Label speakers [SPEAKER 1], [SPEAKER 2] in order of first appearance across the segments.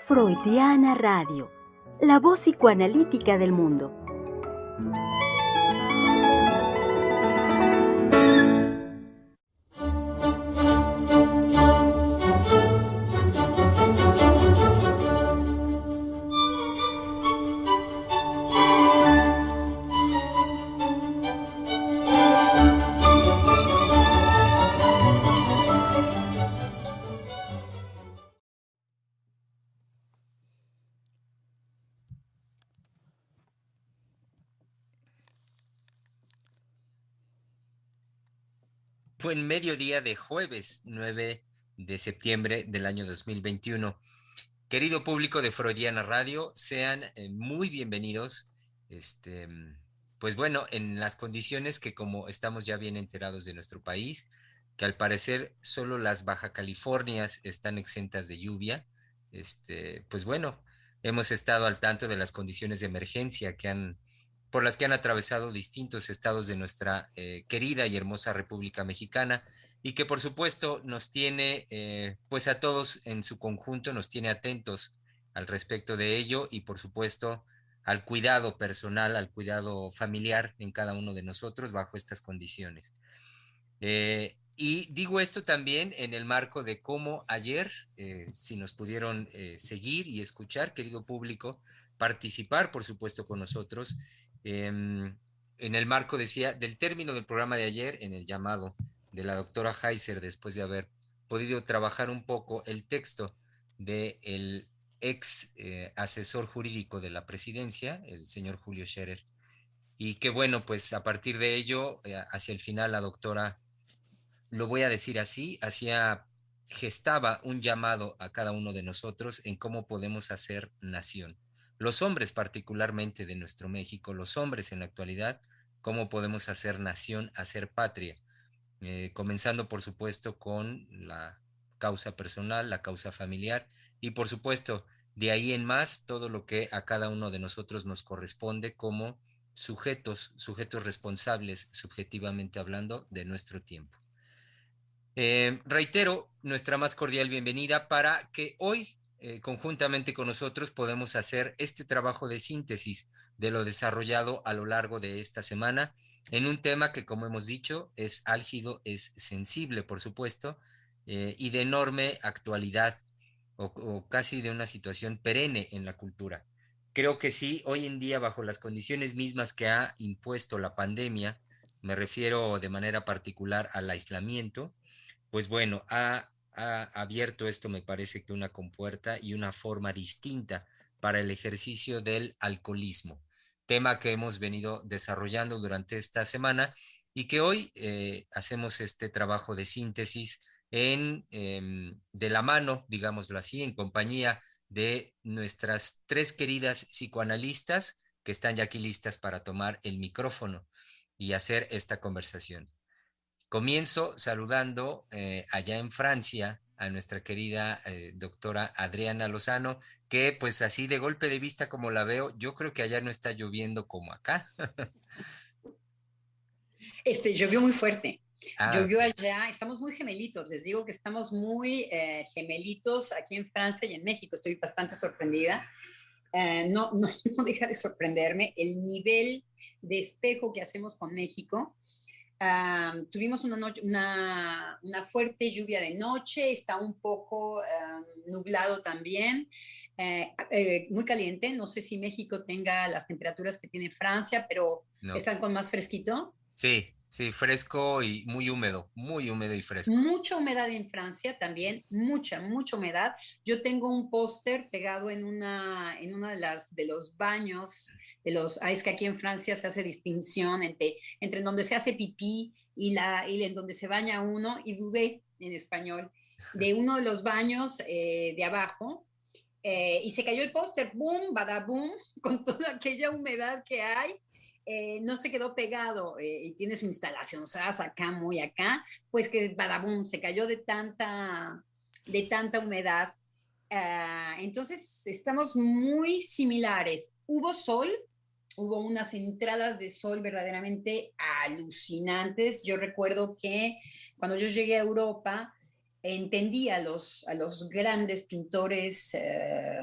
[SPEAKER 1] Freudiana Radio, la voz psicoanalítica del mundo.
[SPEAKER 2] Buen mediodía de jueves 9 de septiembre del año 2021. Querido público de Freudiana Radio, sean muy bienvenidos. Pues bueno, en las condiciones que, como estamos ya bien enterados de nuestro país, que al parecer solo las Baja Californias están exentas de lluvia. Pues bueno, hemos estado al tanto de las condiciones de emergencia por las que han atravesado distintos estados de nuestra querida y hermosa República Mexicana, y que por supuesto nos tiene, pues a todos en su conjunto, nos tiene atentos al respecto de ello, y por supuesto al cuidado personal, al cuidado familiar en cada uno de nosotros bajo estas condiciones. Y digo esto también en el marco de cómo ayer, si nos pudieron seguir y escuchar, querido público, participar, por supuesto, con nosotros, en el marco, decía, del término del programa de ayer, en el llamado de la doctora Heiser, después de haber podido trabajar un poco el texto del ex asesor jurídico de la presidencia, el señor Julio Scherer, y que bueno, pues a partir de ello, hacia el final, la doctora, lo voy a decir así, gestaba un llamado a cada uno de nosotros en cómo podemos hacer nación. Los hombres particularmente de nuestro México, los hombres en la actualidad, cómo podemos hacer nación, hacer patria, comenzando por supuesto con la causa personal, la causa familiar, y por supuesto de ahí en más todo lo que a cada uno de nosotros nos corresponde como sujetos responsables, subjetivamente hablando, de nuestro tiempo. Reitero nuestra más cordial bienvenida para que hoy, conjuntamente con nosotros, podemos hacer este trabajo de síntesis de lo desarrollado a lo largo de esta semana en un tema que, como hemos dicho, es álgido, es sensible, por supuesto, y de enorme actualidad, o casi de una situación perenne en la cultura. Creo que sí, hoy en día, bajo las condiciones mismas que ha impuesto la pandemia, me refiero de manera particular al aislamiento, pues bueno, ha abierto esto, me parece que una compuerta y una forma distinta para el ejercicio del alcoholismo, tema que hemos venido desarrollando durante esta semana y que hoy hacemos este trabajo de síntesis de la mano, digámoslo así, en compañía de nuestras tres queridas psicoanalistas que están ya aquí listas para tomar el micrófono y hacer esta conversación. Comienzo saludando allá en Francia a nuestra querida doctora Adriana Lozano, que pues así de golpe de vista como la veo, yo creo que allá no está lloviendo como acá.
[SPEAKER 3] Llovió muy fuerte. Llovió
[SPEAKER 2] Okay.
[SPEAKER 3] allá, estamos muy gemelitos, les digo que estamos muy gemelitos aquí en Francia y en México, estoy bastante sorprendida. No deja de sorprenderme el nivel de espejo que hacemos con México. Tuvimos una fuerte lluvia de noche, está un poco nublado también, muy caliente. No sé si México tenga las temperaturas que tiene Francia, pero
[SPEAKER 2] No.
[SPEAKER 3] están con más fresquito.
[SPEAKER 2] Sí, fresco y muy húmedo y fresco.
[SPEAKER 3] Mucha humedad en Francia también, mucha humedad. Yo tengo un póster pegado en una de los baños, es que aquí en Francia se hace distinción entre donde se hace pipí y en donde se baña uno, y dudé en español, de uno de los baños de abajo, y se cayó el póster, boom, badaboom, con toda aquella humedad que hay. No se quedó pegado y tiene su instalación acá, muy acá, pues que badabum, se cayó de tanta humedad. Entonces estamos muy similares. Hubo sol, hubo unas entradas de sol verdaderamente alucinantes. Yo recuerdo que cuando yo llegué a Europa, entendí a los grandes pintores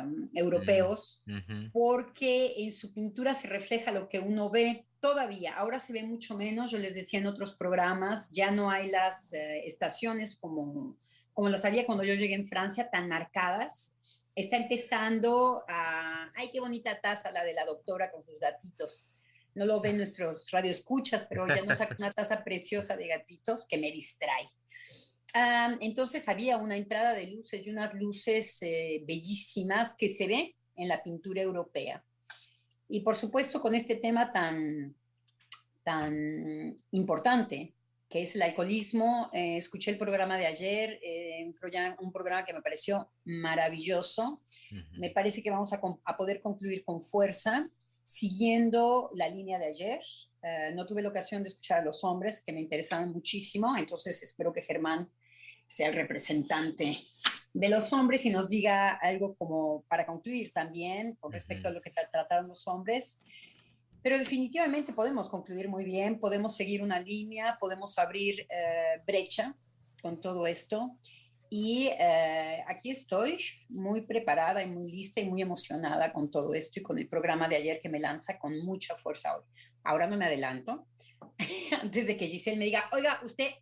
[SPEAKER 2] Mm,
[SPEAKER 3] europeos
[SPEAKER 2] ujú,
[SPEAKER 3] porque en su pintura se refleja lo que uno ve todavía. Ahora se ve mucho menos, yo les decía en otros programas, ya no hay las estaciones como las había cuando yo llegué en Francia, tan marcadas. Está empezando a... ¡Ay, qué bonita taza la de la doctora con sus gatitos! No lo ven nuestros radioescuchas, pero ya nos saca una taza preciosa de gatitos que me distrae. Entonces había una entrada de luces y unas luces bellísimas que se ven en la pintura europea. Y por supuesto con este tema tan importante que es el alcoholismo, escuché el programa de ayer, un programa que me pareció maravilloso. Me
[SPEAKER 2] ujú.
[SPEAKER 3] parece que vamos a poder concluir con fuerza, siguiendo la línea de ayer. No tuve la ocasión de escuchar a los hombres, que me interesaban muchísimo, entonces espero que Germán sea el representante de los hombres y nos diga algo como para concluir también con respecto
[SPEAKER 2] Ujú.
[SPEAKER 3] a lo que trataron los hombres. Pero definitivamente podemos concluir muy bien, podemos seguir una línea, podemos abrir brecha con todo esto. Y aquí estoy muy preparada y muy lista y muy emocionada con todo esto y con el programa de ayer que me lanza con mucha fuerza hoy. Ahora no me adelanto, antes de que Giselle me diga, oiga, usted,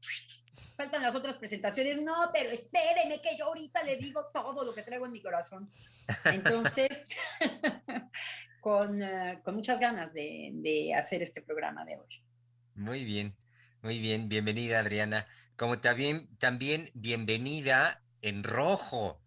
[SPEAKER 3] faltan las otras presentaciones. No, pero espéreme que yo ahorita le digo todo lo que traigo en mi corazón. Entonces, con muchas ganas de hacer este programa de hoy.
[SPEAKER 2] Muy bien, muy bien. Bienvenida, Adriana. Como también bienvenida en rojo.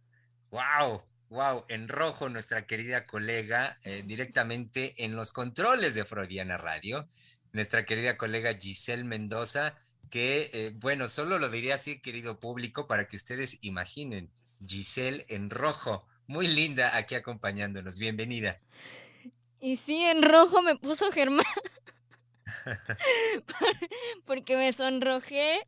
[SPEAKER 2] Wow, wow, en rojo nuestra querida colega directamente en los controles de Freudiana Radio, nuestra querida colega Giselle Mendoza, que bueno, solo lo diría así, querido público, para que ustedes imaginen, Giselle en rojo, muy linda aquí acompañándonos. Bienvenida.
[SPEAKER 4] Y sí, en rojo me puso Germán porque me sonrojé.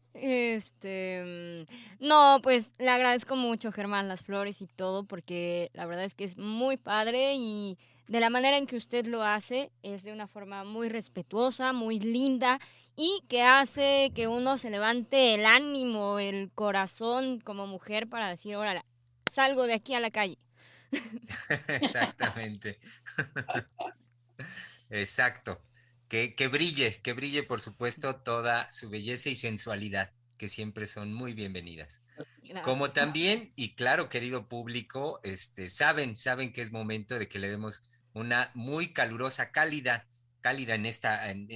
[SPEAKER 4] No, pues le agradezco mucho, Germán, las flores y todo, porque la verdad es que es muy padre y de la manera en que usted lo hace es de una forma muy respetuosa, muy linda y que hace que uno se levante el ánimo, el corazón como mujer para decir, órale, salgo de aquí a la calle.
[SPEAKER 2] Exactamente. Exacto. Que brille, por supuesto, toda su belleza y sensualidad, que siempre son muy bienvenidas. Como
[SPEAKER 4] Gracias.
[SPEAKER 2] también, y claro, querido público, saben que es momento de que le demos una muy calurosa, cálida en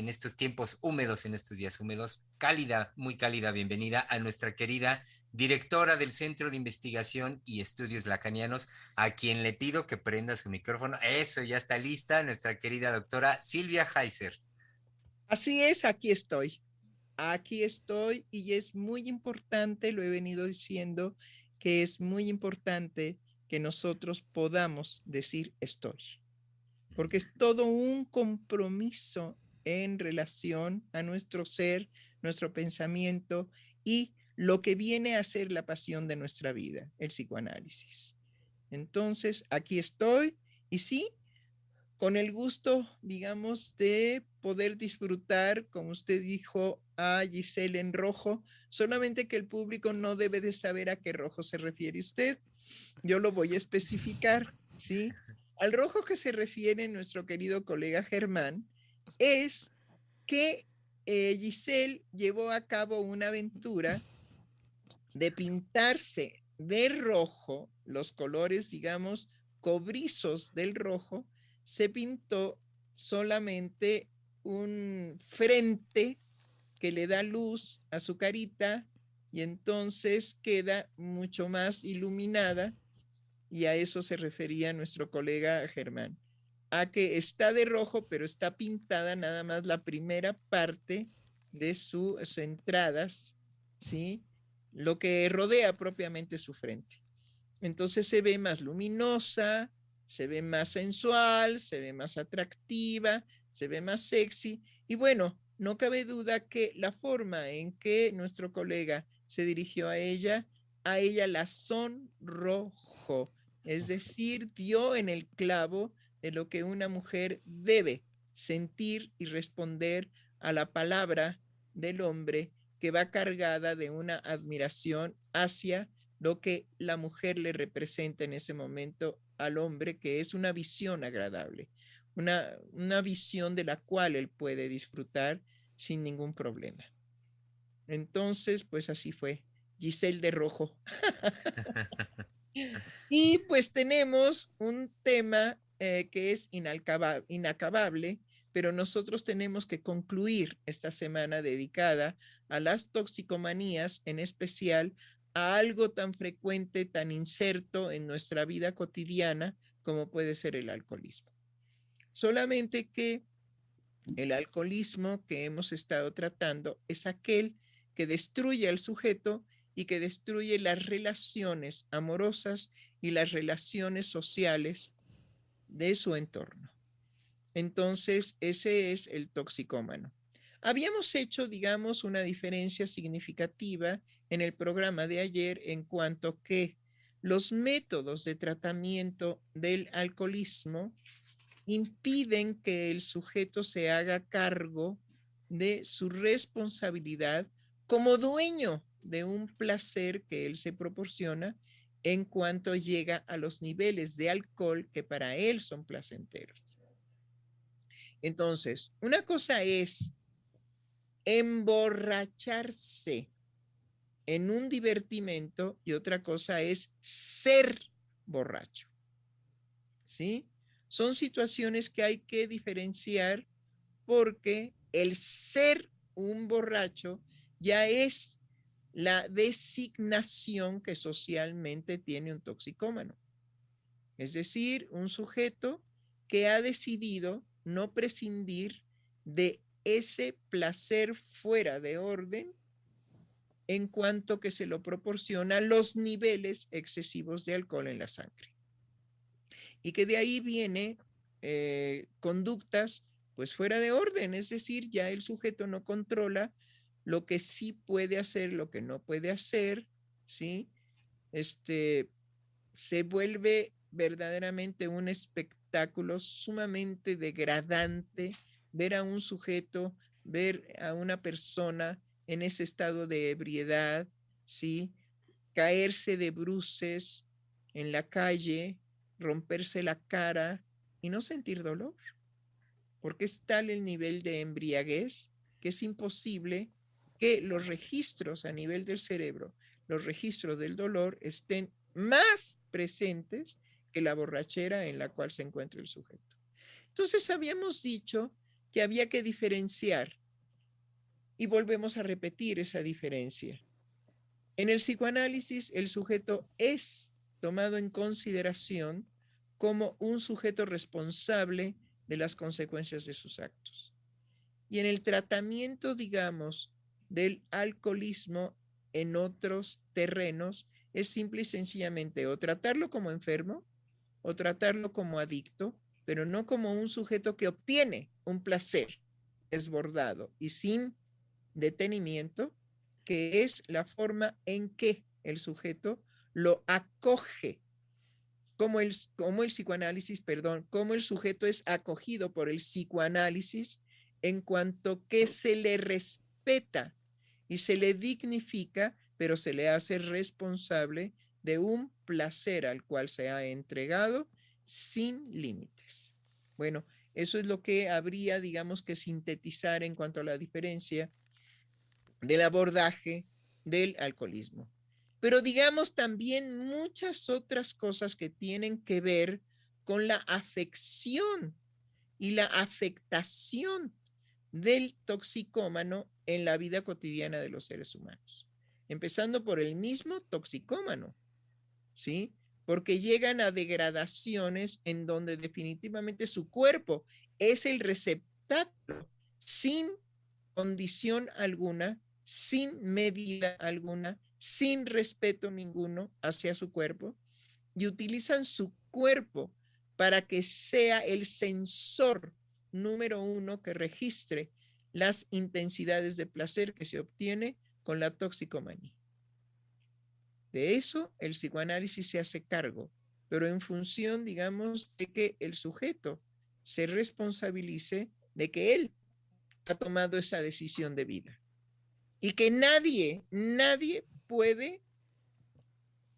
[SPEAKER 2] estos tiempos húmedos, en estos días húmedos, cálida, muy cálida bienvenida a nuestra querida directora del Centro de Investigación y Estudios Lacanianos, a quien le pido que prenda su micrófono. Eso, ya está lista, nuestra querida doctora Silvia Heiser.
[SPEAKER 5] Así es, aquí estoy y es muy importante, lo he venido diciendo, que es muy importante que nosotros podamos decir estoy, porque es todo un compromiso en relación a nuestro ser, nuestro pensamiento y lo que viene a ser la pasión de nuestra vida, el psicoanálisis. Entonces, aquí estoy y sí, con el gusto, digamos, de poder disfrutar, como usted dijo, a Giselle en rojo, solamente que el público no debe de saber a qué rojo se refiere usted. Yo lo voy a especificar, ¿sí? Al rojo que se refiere nuestro querido colega Germán es que Giselle llevó a cabo una aventura de pintarse de rojo, los colores, digamos, cobrizos del rojo, se pintó solamente un frente que le da luz a su carita y entonces queda mucho más iluminada y a eso se refería nuestro colega Germán, a que está de rojo pero está pintada nada más la primera parte de sus entradas, ¿sí? Lo que rodea propiamente su frente. Entonces se ve más luminosa, se ve más sensual, se ve más atractiva, se ve más sexy. Y bueno, no cabe duda que la forma en que nuestro colega se dirigió a ella la sonrojó. Es decir, dio en el clavo de lo que una mujer debe sentir y responder a la palabra del hombre que va cargada de una admiración hacia lo que la mujer le representa en ese momento al hombre, que es una visión agradable, una visión de la cual él puede disfrutar sin ningún problema. Entonces, pues así fue. Giselle de rojo. Y pues tenemos un tema que es inacabable, pero nosotros tenemos que concluir esta semana dedicada a las toxicomanías, en especial a algo tan frecuente, tan inserto en nuestra vida cotidiana como puede ser el alcoholismo. Solamente que el alcoholismo que hemos estado tratando es aquel que destruye al sujeto y que destruye las relaciones amorosas y las relaciones sociales de su entorno. Entonces, ese es el toxicómano. Habíamos hecho, digamos, una diferencia significativa en el programa de ayer en cuanto que los métodos de tratamiento del alcoholismo impiden que el sujeto se haga cargo de su responsabilidad como dueño de un placer que él se proporciona en cuanto llega a los niveles de alcohol que para él son placenteros. Entonces, una cosa es emborracharse en un divertimento y otra cosa es ser borracho. ¿Sí? Son situaciones que hay que diferenciar porque el ser un borracho ya es la designación que socialmente tiene un toxicómano. Es decir, un sujeto que ha decidido no prescindir de ese placer fuera de orden en cuanto que se lo proporciona los niveles excesivos de alcohol en la sangre. Y que de ahí viene conductas pues fuera de orden, es decir, ya el sujeto no controla lo que sí puede hacer, lo que no puede hacer, ¿sí? Se vuelve verdaderamente un espectáculo sumamente degradante ver a un sujeto, ver a una persona en ese estado de ebriedad, ¿sí? Caerse de bruces en la calle, romperse la cara y no sentir dolor, porque es tal el nivel de embriaguez que es imposible que los registros a nivel del cerebro, los registros del dolor estén más presentes que la borrachera en la cual se encuentra el sujeto. Entonces habíamos dicho que había que diferenciar y volvemos a repetir esa diferencia. En el psicoanálisis, el sujeto es tomado en consideración como un sujeto responsable de las consecuencias de sus actos. Y en el tratamiento, digamos, del alcoholismo en otros terrenos, es simple y sencillamente o tratarlo como enfermo o tratarlo como adicto, pero no como un sujeto que obtiene un placer desbordado y sin detenimiento, que es la forma en que el sujeto lo acoge, como el psicoanálisis, perdón, como el sujeto es acogido por el psicoanálisis en cuanto que se le respeta y se le dignifica, pero se le hace responsable de un placer al cual se ha entregado sin límites. Bueno, eso es lo que habría, digamos, que sintetizar en cuanto a la diferencia del abordaje del alcoholismo. Pero digamos también muchas otras cosas que tienen que ver con la afección y la afectación del toxicómano en la vida cotidiana de los seres humanos. Empezando por el mismo toxicómano, ¿sí? Porque llegan a degradaciones en donde definitivamente su cuerpo es el receptáculo sin condición alguna, sin medida alguna, sin respeto ninguno hacia su cuerpo, y utilizan su cuerpo para que sea el sensor número uno que registre las intensidades de placer que se obtiene con la toxicomanía. De eso el psicoanálisis se hace cargo, pero en función, digamos, de que el sujeto se responsabilice de que él ha tomado esa decisión de vida y que nadie puede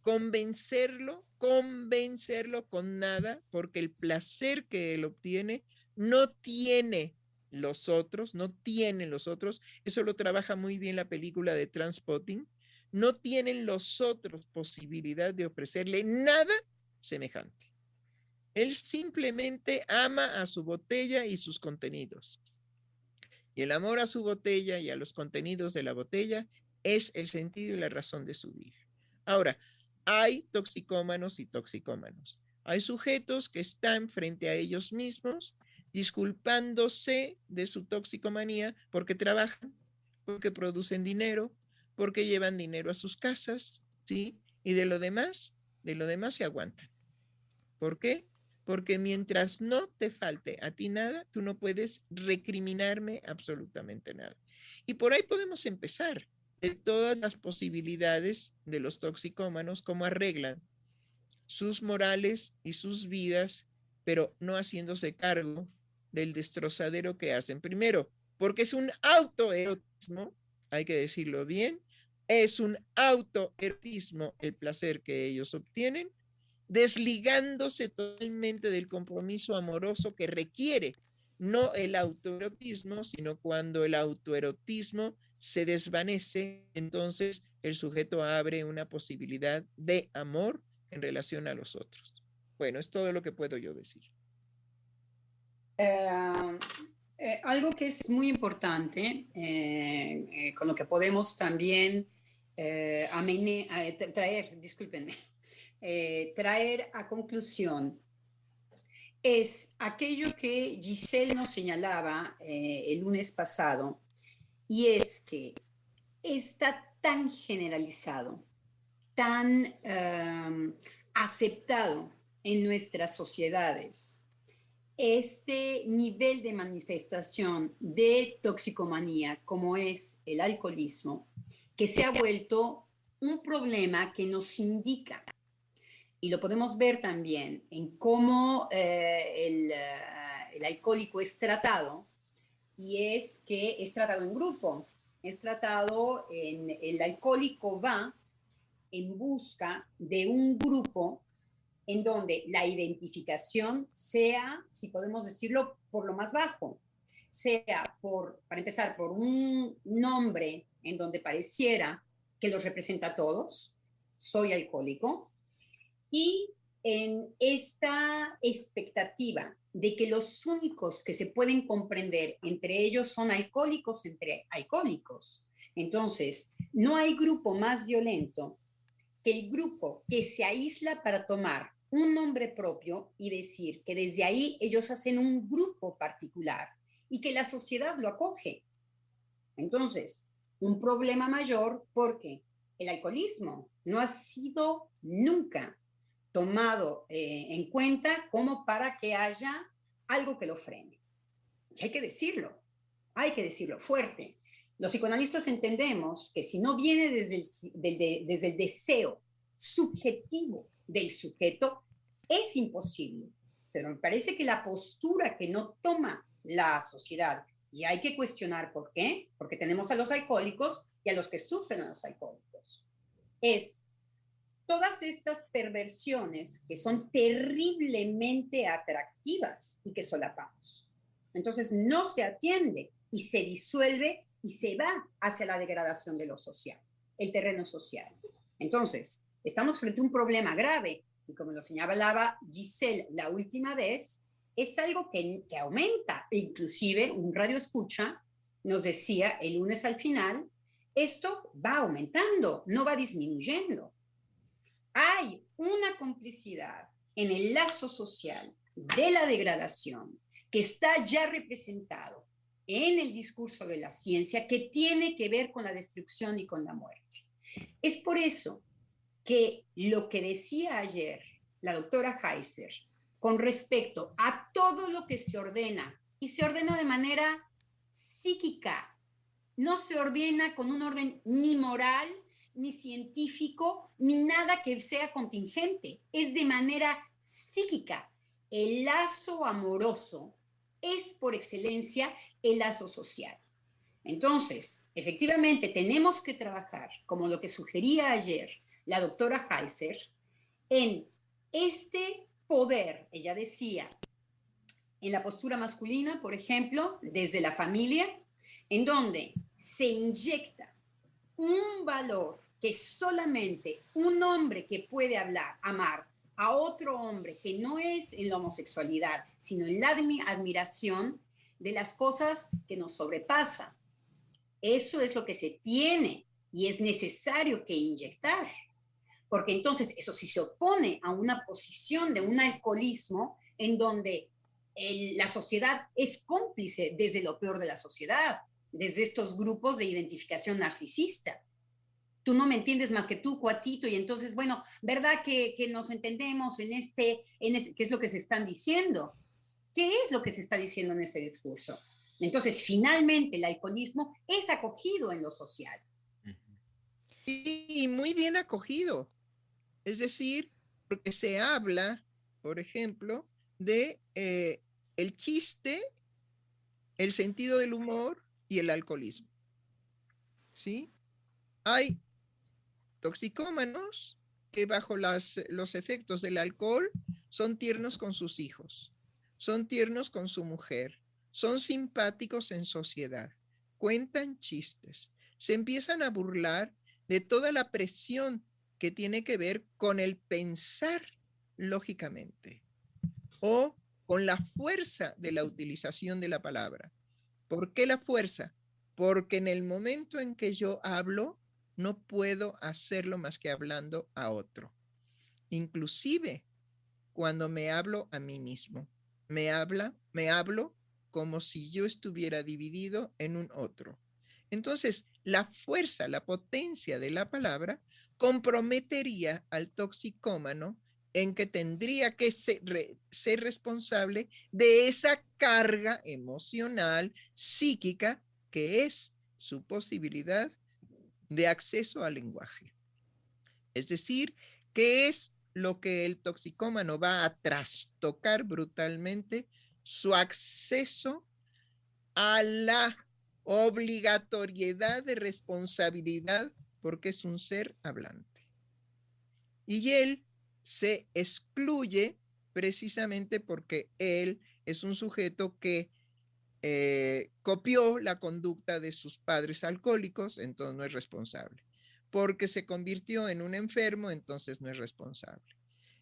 [SPEAKER 5] convencerlo con nada, porque el placer que él obtiene no tienen los otros. Eso lo trabaja muy bien la película de Trainspotting. No tienen los otros posibilidad de ofrecerle nada semejante. Él simplemente ama a su botella y sus contenidos. Y el amor a su botella y a los contenidos de la botella es el sentido y la razón de su vida. Ahora, hay toxicómanos y toxicómanos. Hay sujetos que están frente a ellos mismos disculpándose de su toxicomanía porque trabajan, porque producen dinero, porque llevan dinero a sus casas, ¿sí? Y de lo demás se aguantan. ¿Por qué? Porque mientras no te falte a ti nada, tú no puedes recriminarme absolutamente nada. Y por ahí podemos empezar de todas las posibilidades de los toxicómanos, cómo arreglan sus morales y sus vidas, pero no haciéndose cargo del destrozadero que hacen. Primero, porque es un autoerotismo, hay que decirlo bien, es un autoerotismo el placer que ellos obtienen, desligándose totalmente del compromiso amoroso que requiere no el autoerotismo, sino cuando el autoerotismo se desvanece, entonces el sujeto abre una posibilidad de amor en relación a los otros. Bueno, es todo lo que puedo yo decir.
[SPEAKER 3] Algo que es muy importante, con lo que podemos también traer a conclusión, es aquello que Giselle nos señalaba el lunes pasado, y es que está tan generalizado, tan aceptado en nuestras sociedades este nivel de manifestación de toxicomanía como es el alcoholismo, que se ha vuelto un problema que nos indica, y lo podemos ver también en cómo el alcohólico es tratado, y es que es tratado en grupo, el alcohólico va en busca de un grupo en donde la identificación sea, si podemos decirlo, por lo más bajo, sea para empezar, por un nombre en donde pareciera que los representa a todos, soy alcohólico, y en esta expectativa de que los únicos que se pueden comprender entre ellos son alcohólicos entre alcohólicos. Entonces, no hay grupo más violento que el grupo que se aísla para tomar un nombre propio y decir que desde ahí ellos hacen un grupo particular y que la sociedad lo acoge. Entonces, un problema mayor porque el alcoholismo no ha sido nunca tomado en cuenta como para que haya algo que lo frene. Y hay que decirlo fuerte. Los psicoanalistas entendemos que si no viene desde el deseo subjetivo del sujeto, es imposible. Pero me parece que la postura que no toma la sociedad, y hay que cuestionar por qué, porque tenemos a los alcohólicos y a los que sufren a los alcohólicos, es todas estas perversiones que son terriblemente atractivas y que solapamos. Entonces no se atiende y se disuelve y se va hacia la degradación de lo social, el terreno social. Entonces, estamos frente a un problema grave y como lo señalaba Giselle la última vez, es algo que aumenta. Inclusive un radio escucha nos decía el lunes al final, esto va aumentando, no va disminuyendo. Hay una complicidad en el lazo social de la degradación que está ya representado en el discurso de la ciencia, que tiene que ver con la destrucción y con la muerte. Es por eso que lo que decía ayer la doctora Heiser con respecto a todo lo que se ordena, y se ordena de manera psíquica, no se ordena con un orden ni moral, ni científico, ni nada que sea contingente, es de manera psíquica. El lazo amoroso es por excelencia el lazo social. Entonces, efectivamente, tenemos que trabajar, como lo que sugería ayer la doctora Heiser, en este poder, ella decía, en la postura masculina, por ejemplo, desde la familia, en donde se inyecta un valor que solamente un hombre que puede hablar, amar a otro hombre que no es en la homosexualidad, sino en la admiración de las cosas que nos sobrepasan. Eso es lo que se tiene y es necesario que inyectar, porque entonces eso sí se opone a una posición de un alcoholismo en donde la sociedad es cómplice desde lo peor de la sociedad, desde estos grupos de identificación narcisista. Tú no me entiendes más que tú, cuatito, y entonces, bueno, ¿verdad que nos entendemos en qué es lo que se están diciendo? ¿Qué es lo que se está diciendo en ese discurso? Entonces, finalmente, el alcoholismo es acogido en lo social.
[SPEAKER 5] Y muy bien acogido. Es decir, porque se habla, por ejemplo, de el chiste, el sentido del humor y el alcoholismo. ¿Sí? Hay toxicómanos que bajo los efectos del alcohol son tiernos con sus hijos, son tiernos con su mujer, son simpáticos en sociedad, cuentan chistes, se empiezan a burlar de toda la presión que tiene que ver con el pensar lógicamente o con la fuerza de la utilización de la palabra. ¿Por qué la fuerza? Porque en el momento en que yo hablo, no puedo hacerlo más que hablando a otro. Inclusive cuando me hablo a mí mismo, me hablo como si yo estuviera dividido en un otro. Entonces, la fuerza, la potencia de la palabra comprometería al toxicómano en que tendría que ser responsable de esa carga emocional, psíquica, que es su posibilidad de acceso al lenguaje. Es decir, ¿qué es lo que el toxicómano va a trastocar brutalmente? Su acceso a la obligatoriedad de responsabilidad porque es un ser hablante. Y él se excluye precisamente porque él es un sujeto que copió la conducta de sus padres alcohólicos, entonces no es responsable. Porque se convirtió en un enfermo, entonces no es responsable.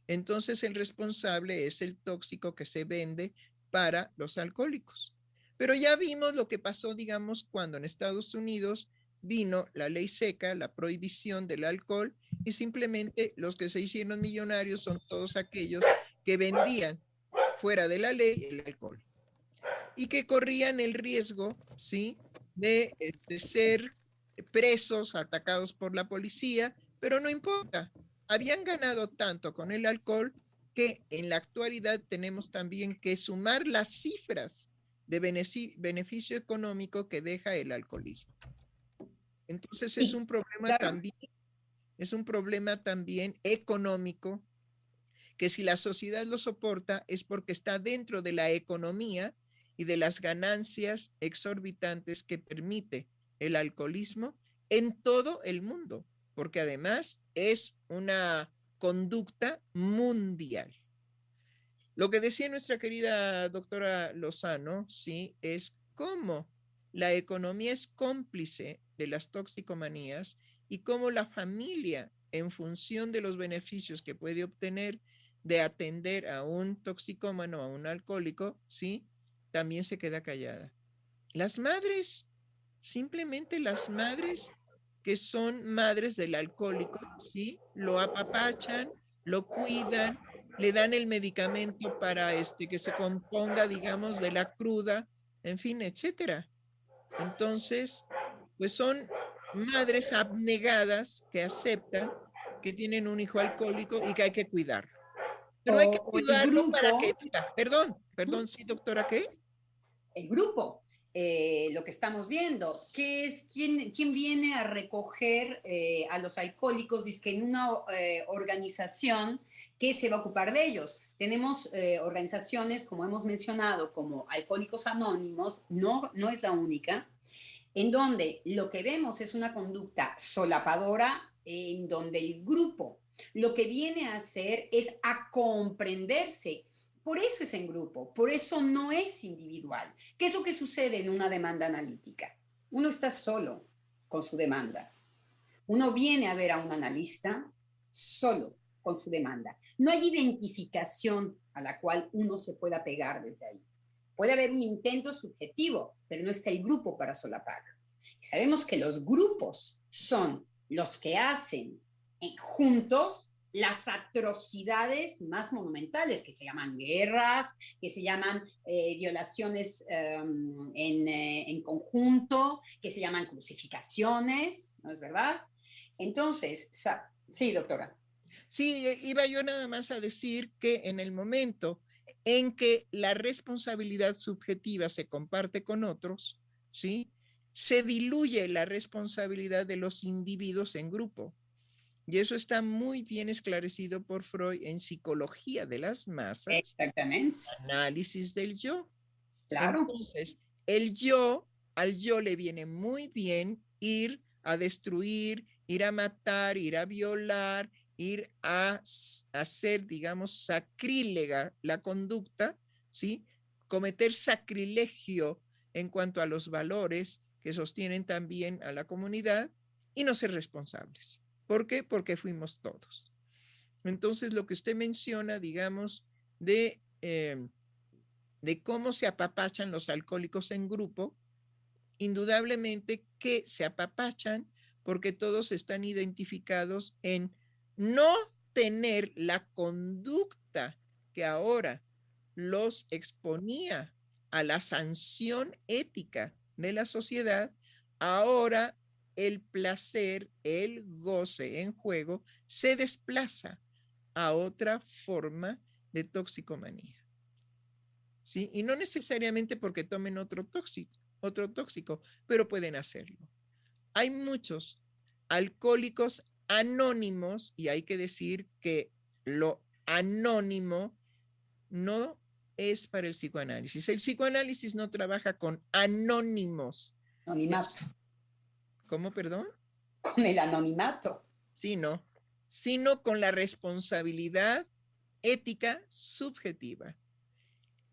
[SPEAKER 5] Entonces el responsable es el tóxico que se vende para los alcohólicos. Pero ya vimos lo que pasó, digamos, cuando en Estados Unidos vino la ley seca, la prohibición del alcohol, y simplemente los que se hicieron millonarios son todos aquellos que vendían fuera de la ley el alcohol y que corrían el riesgo, ¿sí?, de ser presos, atacados por la policía, pero no importa, habían ganado tanto con el alcohol que en la actualidad tenemos también que sumar las cifras de beneficio económico que deja el alcoholismo. Entonces es un problema también, es un problema también económico, que si la sociedad lo soporta es porque está dentro de la economía y de las ganancias exorbitantes que permite el alcoholismo en todo el mundo, porque además es una conducta mundial. Lo que decía nuestra querida doctora Lozano, sí, es cómo la economía es cómplice de las toxicomanías y cómo la familia, en función de los beneficios que puede obtener de atender a un toxicómano, a un alcohólico, sí, también se queda callada. Las madres, simplemente las madres que son madres del alcohólico, ¿sí?, lo apapachan, lo cuidan, le dan el medicamento para que se componga, digamos, de la cruda, en fin, etcétera. Entonces, pues son madres abnegadas que aceptan que tienen un hijo alcohólico y que hay que cuidarlo. Pero hay que cuidarlo para que diga, perdón, sí, doctora, ¿qué?
[SPEAKER 3] El grupo, lo que estamos viendo, que es quién viene a recoger a los alcohólicos, dice que en una organización ¿qué se va a ocupar de ellos? Tenemos organizaciones, como hemos mencionado, como Alcohólicos Anónimos, no es la única, en donde lo que vemos es una conducta solapadora, en donde el grupo lo que viene a hacer es a comprenderse. Por eso es en grupo, por eso no es individual. ¿Qué es lo que sucede en una demanda analítica? Uno está solo con su demanda. Uno viene a ver a un analista solo con su demanda. No hay identificación a la cual uno se pueda pegar desde ahí. Puede haber un intento subjetivo, pero no está el grupo para solaparlo. Y sabemos que los grupos son los que hacen juntos las atrocidades más monumentales, que se llaman guerras, que se llaman violaciones en conjunto, que se llaman crucificaciones, ¿no es verdad? Entonces, sí, doctora.
[SPEAKER 5] Sí, iba yo nada más a decir que en el momento en que la responsabilidad subjetiva se comparte con otros, ¿sí? Se diluye la responsabilidad de los individuos en grupo. Y eso está muy bien esclarecido por Freud en Psicología de las Masas.
[SPEAKER 3] Exactamente.
[SPEAKER 5] Análisis del yo.
[SPEAKER 3] Claro.
[SPEAKER 5] Entonces, al yo le viene muy bien ir a destruir, ir a matar, ir a violar, ir a hacer, digamos, sacrílega la conducta, ¿sí? Cometer sacrilegio en cuanto a los valores que sostienen también a la comunidad y no ser responsables. ¿Por qué? Porque fuimos todos. Entonces, lo que usted menciona, digamos, de cómo se apapachan los alcohólicos en grupo, indudablemente que se apapachan porque todos están identificados en no tener la conducta que ahora los exponía a la sanción ética de la sociedad. Ahora el placer, el goce en juego se desplaza a otra forma de toxicomanía. ¿Sí? Y no necesariamente porque tomen otro tóxico, pero pueden hacerlo. Hay muchos alcohólicos anónimos y hay que decir que lo anónimo no es para el psicoanálisis. El psicoanálisis no trabaja con anónimos.
[SPEAKER 3] Anonimato.
[SPEAKER 5] ¿Cómo, perdón?
[SPEAKER 3] Con el anonimato.
[SPEAKER 5] Sí, no. Sino con la responsabilidad ética subjetiva.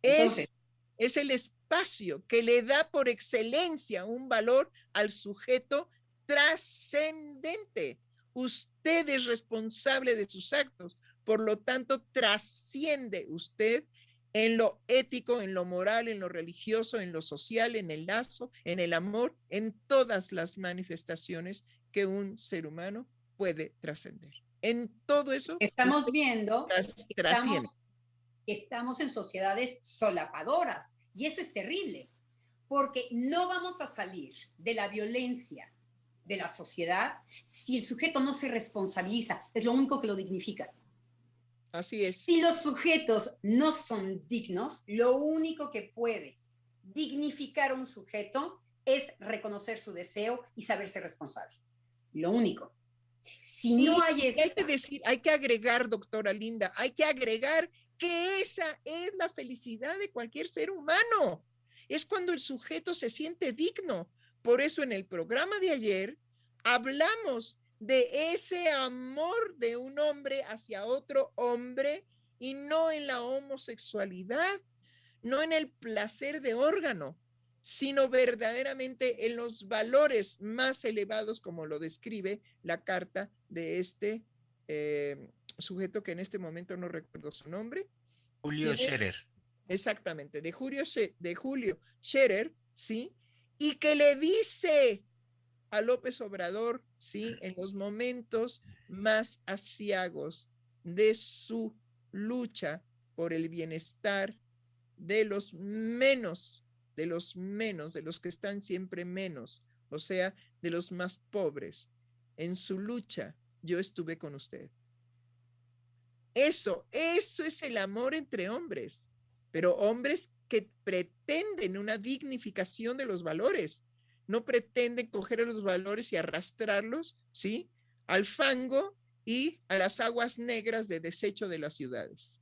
[SPEAKER 5] Entonces, es el espacio que le da por excelencia un valor al sujeto trascendente. Usted es responsable de sus actos, por lo tanto trasciende usted en lo ético, en lo moral, en lo religioso, en lo social, en el lazo, en el amor, en todas las manifestaciones que un ser humano puede trascender. En todo eso
[SPEAKER 3] estamos viendo
[SPEAKER 5] trasciende.
[SPEAKER 3] Estamos en sociedades solapadoras y eso es terrible, porque no vamos a salir de la violencia de la sociedad si el sujeto no se responsabiliza. Es lo único que lo dignifica.
[SPEAKER 5] Así es.
[SPEAKER 3] Si los sujetos no son dignos, lo único que puede dignificar a un sujeto es reconocer su deseo y saberse responsable. Lo único. Si no hay esta...
[SPEAKER 5] Hay que decir, hay que agregar, doctora Linda, hay que agregar que esa es la felicidad de cualquier ser humano. Es cuando el sujeto se siente digno. Por eso en el programa de ayer hablamos de ese amor de un hombre hacia otro hombre y no en la homosexualidad, no en el placer de órgano, sino verdaderamente en los valores más elevados, como lo describe la carta de este sujeto que en este momento no recuerdo su nombre.
[SPEAKER 2] Julio Scherer.
[SPEAKER 5] Exactamente, de Julio Scherer, ¿sí? Y que le dice a López Obrador, ¿sí? En los momentos más aciagos de su lucha por el bienestar de los menos, de los que están siempre menos, o sea, de los más pobres. En su lucha, yo estuve con usted. Eso es el amor entre hombres, pero hombres que pretenden una dignificación de los valores, no pretenden coger los valores y arrastrarlos, ¿sí? Al fango y a las aguas negras de desecho de las ciudades.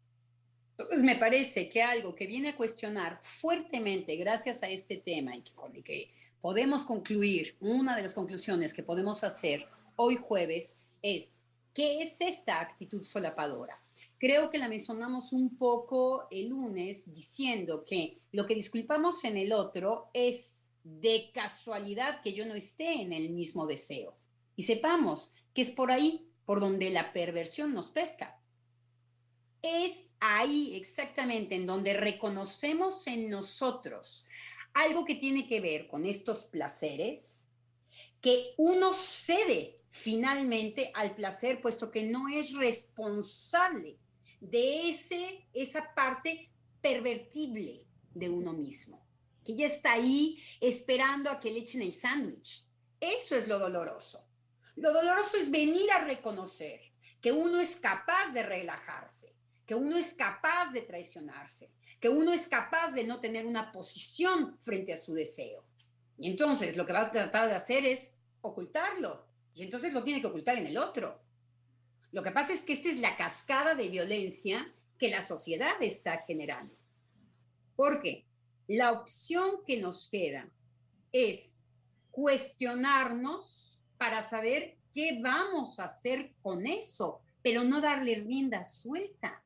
[SPEAKER 3] Entonces, me parece que algo que viene a cuestionar fuertemente gracias a este tema y con el que podemos concluir, una de las conclusiones que podemos hacer hoy jueves es, ¿qué es esta actitud solapadora? Creo que la mencionamos un poco el lunes diciendo que lo que disculpamos en el otro es de casualidad que yo no esté en el mismo deseo. Y sepamos que es por ahí por donde la perversión nos pesca. Es ahí exactamente en donde reconocemos en nosotros algo que tiene que ver con estos placeres, que uno cede finalmente al placer, puesto que no es responsable de esa parte pervertible de uno mismo, que ya está ahí esperando a que le echen el sándwich. Eso es lo doloroso. Lo doloroso es venir a reconocer que uno es capaz de relajarse, que uno es capaz de traicionarse, que uno es capaz de no tener una posición frente a su deseo. Y entonces lo que va a tratar de hacer es ocultarlo. Y entonces lo tiene que ocultar en el otro. Lo que pasa es que esta es la cascada de violencia que la sociedad está generando. Porque la opción que nos queda es cuestionarnos para saber qué vamos a hacer con eso, pero no darle rienda suelta.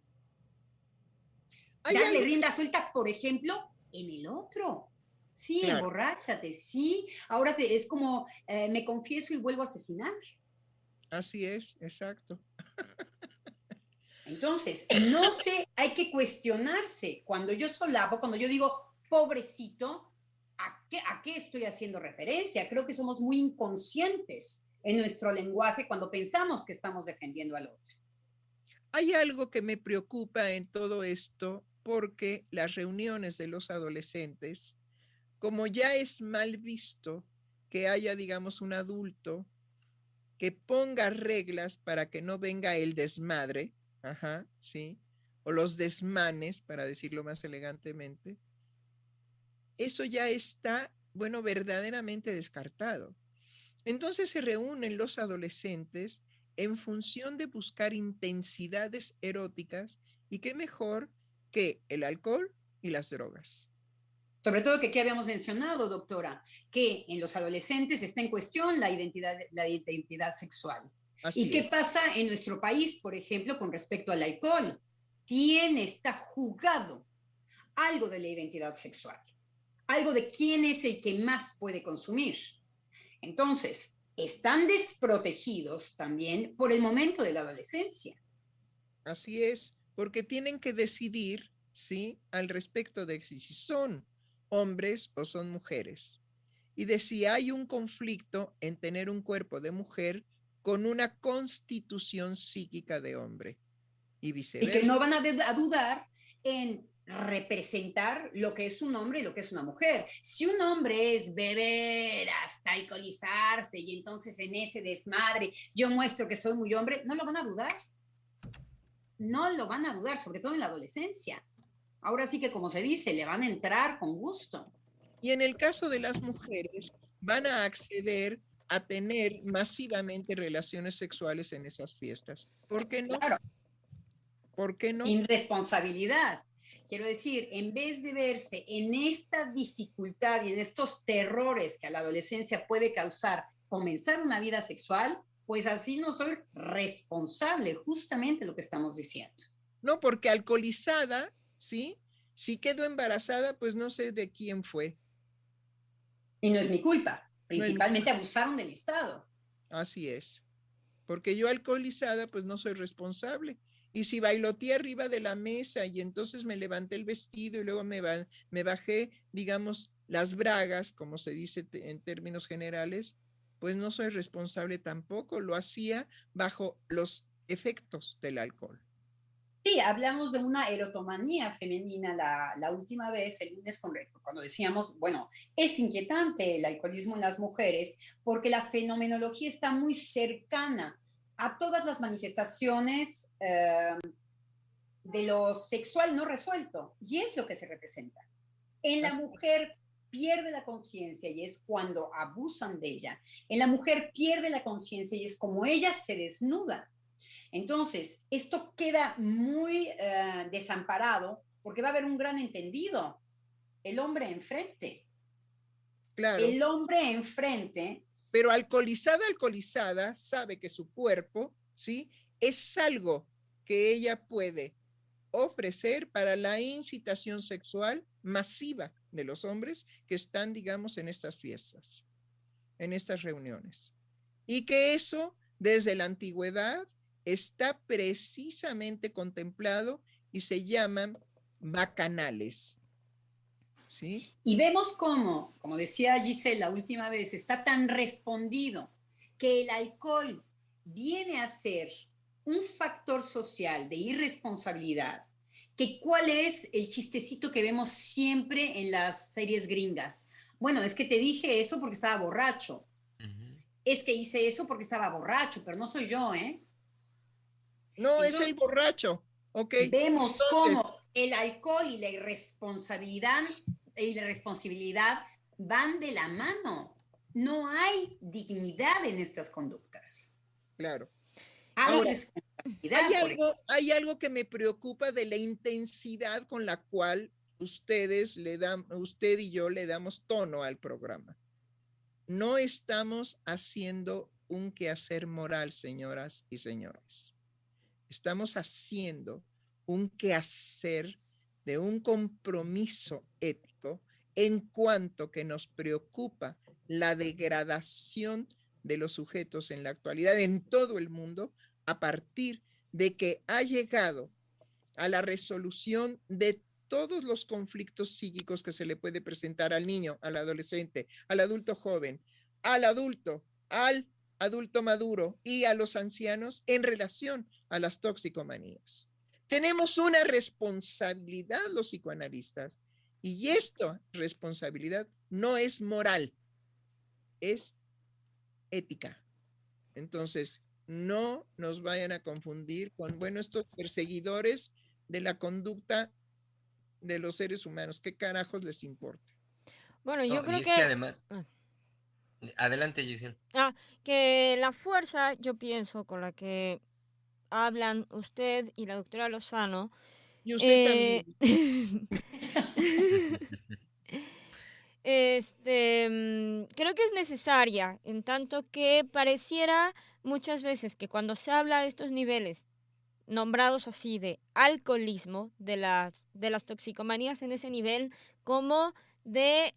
[SPEAKER 3] Darle rienda suelta, por ejemplo, en el otro. Sí, claro. Emborráchate, sí. Ahora es como me confieso y vuelvo a asesinar.
[SPEAKER 5] Así es, exacto.
[SPEAKER 3] Entonces, no sé, hay que cuestionarse. Cuando yo solapo, cuando yo digo, pobrecito, ¿a qué estoy haciendo referencia? Creo que somos muy inconscientes en nuestro lenguaje cuando pensamos que estamos defendiendo al otro.
[SPEAKER 5] Hay algo que me preocupa en todo esto porque las reuniones de los adolescentes, como ya es mal visto que haya, digamos, un adulto que ponga reglas para que no venga el desmadre, ajá, sí, o los desmanes, para decirlo más elegantemente, eso ya está, bueno, verdaderamente descartado. Entonces se reúnen los adolescentes en función de buscar intensidades eróticas y qué mejor que el alcohol y las drogas.
[SPEAKER 3] Sobre todo que aquí habíamos mencionado, doctora, que en los adolescentes está en cuestión la identidad sexual. Así ¿Y qué pasa en nuestro país, por ejemplo, con respecto al alcohol? Está jugado algo de la identidad sexual, algo de quién es el que más puede consumir. Entonces, están desprotegidos también por el momento de la adolescencia.
[SPEAKER 5] Así es, porque tienen que decidir, ¿sí?, al respecto de si son hombres o son mujeres. Y de si hay un conflicto en tener un cuerpo de mujer con una constitución psíquica de hombre. Y viceversa.
[SPEAKER 3] Y que no van a dudar en representar lo que es un hombre y lo que es una mujer. Si un hombre es beber hasta alcoholizarse y entonces en ese desmadre yo muestro que soy muy hombre, no lo van a dudar. No lo van a dudar, sobre todo en la adolescencia. Ahora sí que, como se dice, le van a entrar con gusto.
[SPEAKER 5] Y en el caso de las mujeres, van a acceder a tener masivamente relaciones sexuales en esas fiestas. ¿Por qué no?
[SPEAKER 3] Claro.
[SPEAKER 5] ¿Por qué no?
[SPEAKER 3] Irresponsabilidad. Quiero decir, en vez de verse en esta dificultad y en estos terrores que a la adolescencia puede causar comenzar una vida sexual, pues así no soy responsable, justamente lo que estamos diciendo.
[SPEAKER 5] No, porque alcoholizada, ¿sí? Si quedó embarazada, pues no sé de quién fue.
[SPEAKER 3] Y no es mi culpa, principalmente abusaron del Estado.
[SPEAKER 5] Así es, porque yo alcoholizada, pues no soy responsable. Y si bailoteé arriba de la mesa y entonces me levanté el vestido y luego me bajé, digamos, las bragas, como se dice en términos generales, pues no soy responsable tampoco. Lo hacía bajo los efectos del alcohol.
[SPEAKER 3] Sí, hablamos de una erotomanía femenina la última vez, el lunes, cuando decíamos, bueno, es inquietante el alcoholismo en las mujeres porque la fenomenología está muy cercana a todas las manifestaciones de lo sexual no resuelto, y es lo que se representa. En la mujer pierde la conciencia y es cuando abusan de ella. En la mujer pierde la conciencia y es como ella se desnuda. Entonces, esto queda muy desamparado porque va a haber un gran entendido. El hombre enfrente.
[SPEAKER 5] Claro.
[SPEAKER 3] El hombre enfrente.
[SPEAKER 5] Pero alcoholizada, sabe que su cuerpo, ¿sí? Es algo que ella puede ofrecer para la incitación sexual masiva de los hombres que están, digamos, en estas fiestas, en estas reuniones. Y que eso, desde la antigüedad, está precisamente contemplado y se llaman bacanales. ¿Sí?
[SPEAKER 3] Y vemos cómo, como decía Giselle la última vez, está tan respondido que el alcohol viene a ser un factor social de irresponsabilidad, que cuál es el chistecito que vemos siempre en las series gringas. Bueno, es que te dije eso porque estaba borracho. Es que hice eso porque estaba borracho, pero no soy yo, ¿eh?
[SPEAKER 5] No, entonces, es el borracho. Okay.
[SPEAKER 3] Vemos cómo el alcohol y la irresponsabilidad van de la mano. No hay dignidad en estas conductas.
[SPEAKER 5] Claro.
[SPEAKER 3] Ahora,
[SPEAKER 5] hay algo que me preocupa de la intensidad con la cual usted y yo le damos tono al programa. No estamos haciendo un quehacer moral, señoras y señores. Estamos haciendo un quehacer de un compromiso ético en cuanto que nos preocupa la degradación de los sujetos en la actualidad en todo el mundo a partir de que ha llegado a la resolución de todos los conflictos psíquicos que se le puede presentar al niño, al adolescente, al adulto joven, al adulto maduro y a los ancianos en relación a las toxicomanías. Tenemos una responsabilidad los psicoanalistas y esta responsabilidad no es moral, es ética. Entonces, no nos vayan a confundir con, bueno, estos perseguidores de la conducta de los seres humanos. ¿Qué carajos les importa?
[SPEAKER 4] Bueno, yo creo que
[SPEAKER 2] además... Adelante, Giselle.
[SPEAKER 4] Que la fuerza, yo pienso, con la que hablan usted y la doctora Lozano.
[SPEAKER 5] Y usted también.
[SPEAKER 4] Creo que es necesaria, en tanto que pareciera muchas veces que cuando se habla de estos niveles nombrados así de alcoholismo, de las toxicomanías en ese nivel, como de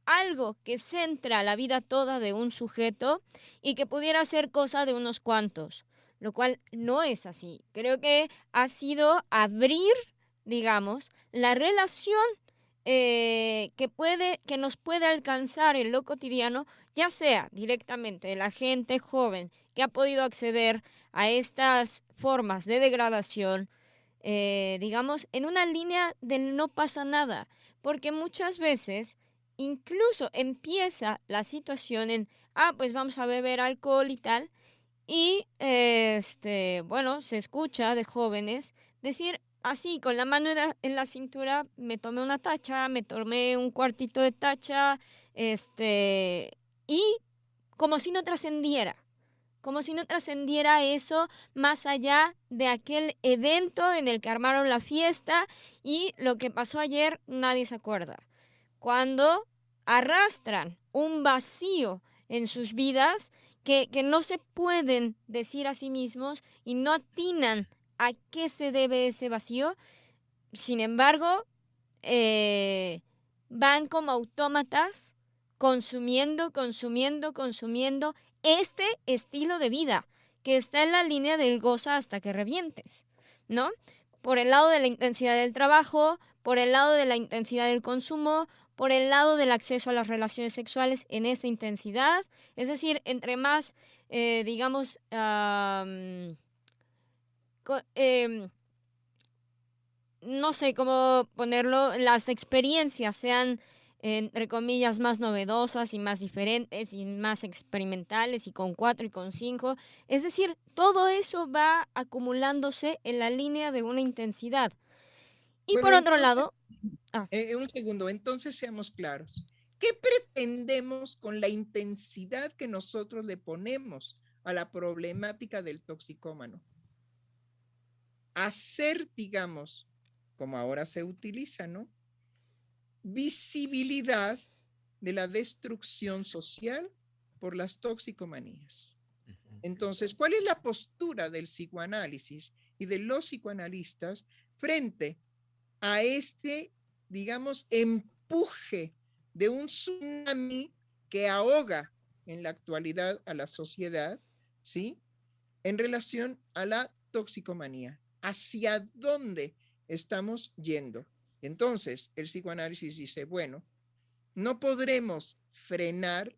[SPEAKER 4] algo que centra la vida toda de un sujeto y que pudiera ser cosa de unos cuantos, lo cual no es así. Creo que ha sido abrir, digamos, la relación que nos puede alcanzar en lo cotidiano, ya sea directamente de la gente joven que ha podido acceder a estas formas de degradación, digamos, en una línea del no pasa nada, porque muchas veces incluso empieza la situación en, pues vamos a beber alcohol y tal, y bueno, se escucha de jóvenes decir así, con la mano en la cintura, me tomé una tacha, me tomé un cuartito de tacha, y como si no trascendiera eso más allá de aquel evento en el que armaron la fiesta y lo que pasó ayer nadie se acuerda. Cuando arrastran un vacío en sus vidas que no se pueden decir a sí mismos y no atinan a qué se debe ese vacío, sin embargo, van como autómatas consumiendo este estilo de vida que está en la línea del goza hasta que revientes, ¿no? Por el lado de la intensidad del trabajo, por el lado de la intensidad del consumo, por el lado del acceso a las relaciones sexuales en esa intensidad. Es decir, entre más, digamos, no sé cómo ponerlo, las experiencias sean, entre comillas, más novedosas y más diferentes y más experimentales y con 4 y con 5. Es decir, todo eso va acumulándose en la línea de una intensidad. Y bueno, por otro lado...
[SPEAKER 5] un segundo, entonces seamos claros. ¿Qué pretendemos con la intensidad que nosotros le ponemos a la problemática del toxicómano? hacer, digamos, como ahora se utiliza, ¿no? Visibilidad de la destrucción social por las toxicomanías. Entonces, ¿cuál es la postura del psicoanálisis y de los psicoanalistas frente a este, digamos, empuje de un tsunami que ahoga en la actualidad a la sociedad, ¿sí? En relación a la toxicomanía? ¿Hacia dónde estamos yendo? Entonces, el psicoanálisis dice, bueno, no podremos frenar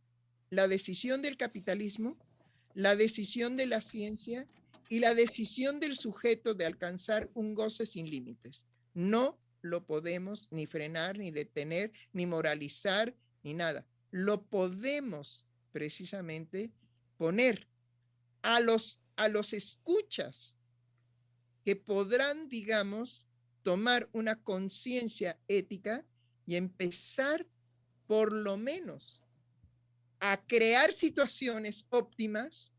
[SPEAKER 5] la decisión del capitalismo, la decisión de la ciencia y la decisión del sujeto de alcanzar un goce sin límites. No lo podemos ni frenar, ni detener, ni moralizar, ni nada. Lo podemos precisamente poner a los escuchas que podrán, digamos, tomar una conciencia ética y empezar por lo menos a crear situaciones óptimas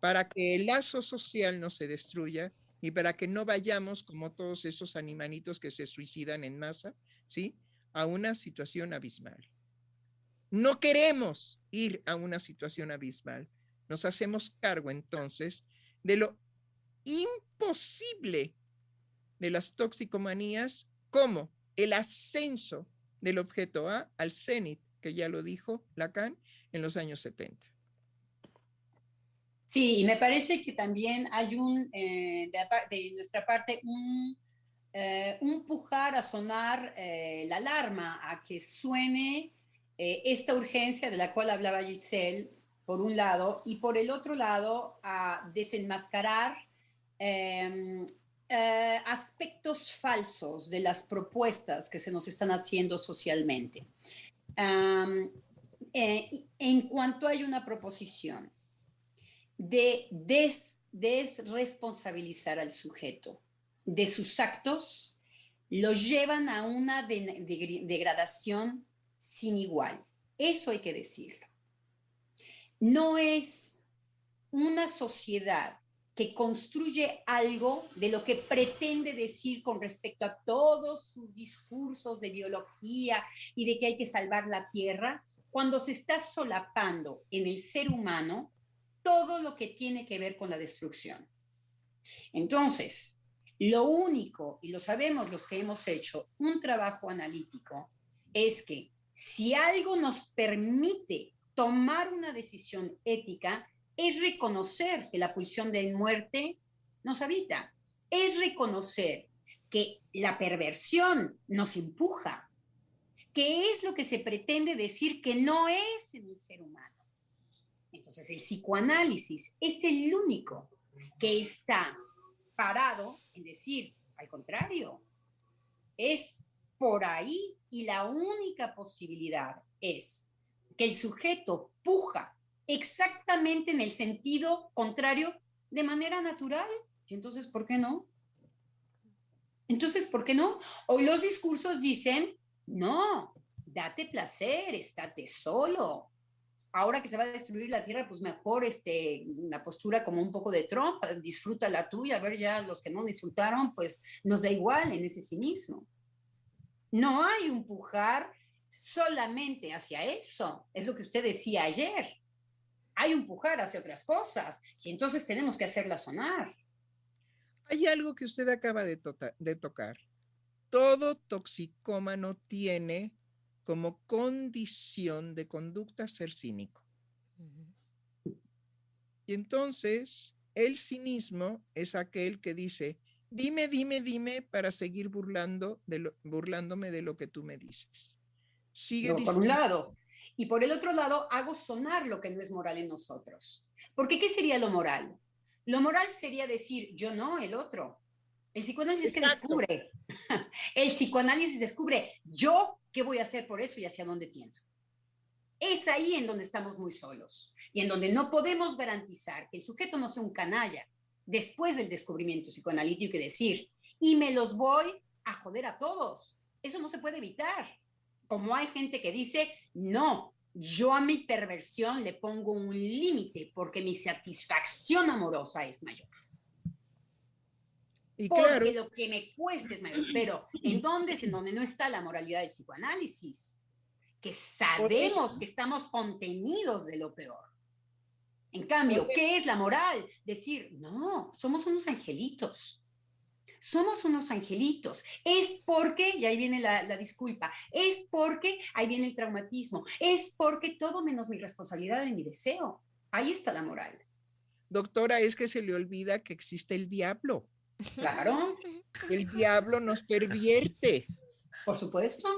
[SPEAKER 5] para que el lazo social no se destruya y para que no vayamos como todos esos animalitos que se suicidan en masa, ¿sí? A una situación abismal. No queremos ir a una situación abismal. Nos hacemos cargo entonces de lo imposible de las toxicomanías, como el ascenso del objeto A al cenit, que ya lo dijo Lacan en los años 70.
[SPEAKER 3] Sí, y me parece que también hay de nuestra parte un pujar a sonar la alarma, a que suene esta urgencia de la cual hablaba Giselle, por un lado, y por el otro lado, a desenmascarar aspectos falsos de las propuestas que se nos están haciendo socialmente. En cuanto hay una proposición de desresponsabilizar al sujeto de sus actos, lo llevan a una degradación sin igual. Eso hay que decirlo. No es una sociedad que construye algo de lo que pretende decir con respecto a todos sus discursos de biología y de que hay que salvar la tierra, cuando se está solapando en el ser humano todo lo que tiene que ver con la destrucción. Entonces, lo único, y lo sabemos los que hemos hecho un trabajo analítico, es que si algo nos permite tomar una decisión ética, es reconocer que la pulsión de muerte nos habita, es reconocer que la perversión nos empuja, que es lo que se pretende decir que no es en el ser humano. Entonces, el psicoanálisis es el único que está parado en decir, al contrario, es por ahí, y la única posibilidad es que el sujeto puja exactamente en el sentido contrario de manera natural. Y entonces, ¿por qué no? Entonces, ¿por qué no? Hoy los discursos dicen, no, date placer, estate solo. Ahora que se va a destruir la tierra, pues mejor una postura como un poco de Trump, disfruta la tuya, a ver ya los que no disfrutaron, pues nos da igual en ese cinismo. No hay un pujar solamente hacia eso, es lo que usted decía ayer. Hay un pujar hacia otras cosas y entonces tenemos que hacerla sonar.
[SPEAKER 5] Hay algo que usted acaba de tocar. Todo toxicómano tiene como condición de conducta ser cínico. Y entonces el cinismo es aquel que dice, dime, dime, dime para seguir burlándome de lo que tú me dices. Sigue
[SPEAKER 3] Por un lado. Y por el otro lado, hago sonar lo que no es moral en nosotros. Porque ¿qué sería lo moral? Lo moral sería decir, yo no, el otro. El psicoanálisis, ¿qué descubre? El psicoanálisis descubre, yo, ¿qué voy a hacer por eso y hacia dónde tiendo? Es ahí en donde estamos muy solos y en donde no podemos garantizar que el sujeto no sea un canalla después del descubrimiento psicoanalítico y decir, y me los voy a joder a todos. Eso no se puede evitar. Como hay gente que dice, no, yo a mi perversión le pongo un límite porque mi satisfacción amorosa es mayor.
[SPEAKER 5] Y
[SPEAKER 3] porque
[SPEAKER 5] claro,
[SPEAKER 3] lo que me cueste es mayor. Pero ¿en dónde es en donde no está la moralidad del psicoanálisis? Que
[SPEAKER 5] por eso,
[SPEAKER 3] sabemos que estamos contenidos de lo peor. En
[SPEAKER 5] por
[SPEAKER 3] cambio,
[SPEAKER 5] eso,
[SPEAKER 3] ¿qué es la moral? Decir, no, somos unos angelitos. Somos unos angelitos. Es porque, y ahí viene la disculpa, es porque ahí viene el traumatismo, es porque todo menos mi responsabilidad y mi deseo. Ahí está la moral.
[SPEAKER 5] doctora, es que se le olvida que existe el diablo.
[SPEAKER 3] Claro,
[SPEAKER 5] El diablo nos pervierte,
[SPEAKER 3] por supuesto.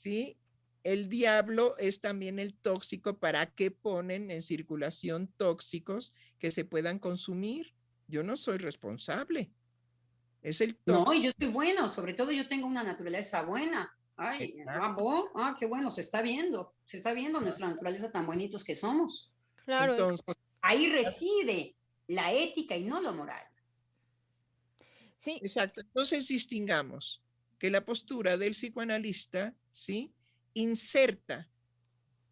[SPEAKER 5] ¿sí? El diablo es también el tóxico para que ponen en circulación tóxicos que se puedan consumir. Yo no soy responsable. Es el
[SPEAKER 3] No, y
[SPEAKER 5] tóxico.
[SPEAKER 3] yo estoy bueno, sobre todo yo tengo una naturaleza buena. Ay,
[SPEAKER 5] Exacto.
[SPEAKER 3] qué bueno, se está viendo nuestra naturaleza tan bonitos que somos.
[SPEAKER 4] Claro,
[SPEAKER 5] Entonces,
[SPEAKER 3] Ahí reside la ética y no lo moral.
[SPEAKER 4] sí,
[SPEAKER 5] exacto. Entonces distingamos que la postura del psicoanalista, ¿sí? Inserta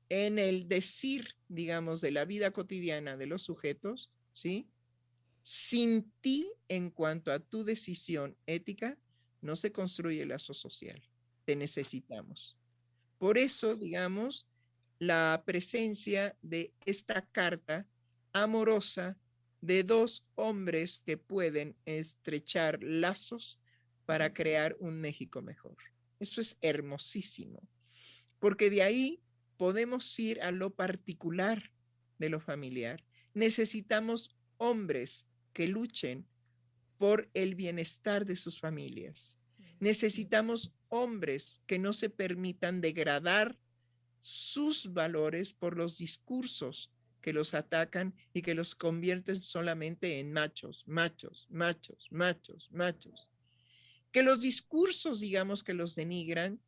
[SPEAKER 5] en el decir, digamos, de la vida cotidiana de los sujetos, ¿sí? Sin ti, en cuanto a tu decisión ética, no se construye el lazo social. Te necesitamos. Por eso, digamos, la presencia de esta carta amorosa de dos hombres que pueden estrechar lazos para crear un México mejor. Eso es hermosísimo, porque de ahí podemos ir a lo particular de lo familiar. Necesitamos hombres que luchen por el bienestar de sus familias. Necesitamos hombres que no se permitan degradar sus valores por los discursos que los atacan y que los convierten solamente en machos, machos, machos, machos, machos. Que los discursos, digamos, que los denigran,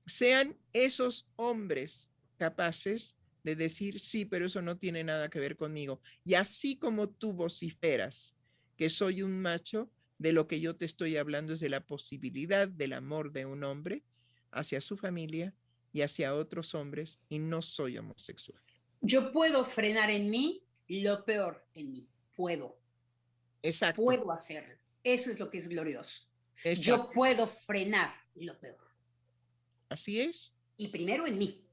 [SPEAKER 5] sean esos hombres capaces de decir, sí, pero eso no tiene nada que ver conmigo. Y así como tú vociferas que soy un macho, de lo que yo te estoy hablando es de la posibilidad del amor de un hombre hacia su familia y hacia otros hombres, y no soy homosexual.
[SPEAKER 3] Yo puedo frenar en mí lo peor en mí.
[SPEAKER 5] Exacto,
[SPEAKER 3] Puedo hacerlo. Eso es lo que es glorioso.
[SPEAKER 5] exacto.
[SPEAKER 3] Yo puedo frenar lo peor.
[SPEAKER 5] Así es,
[SPEAKER 3] Y primero en mí.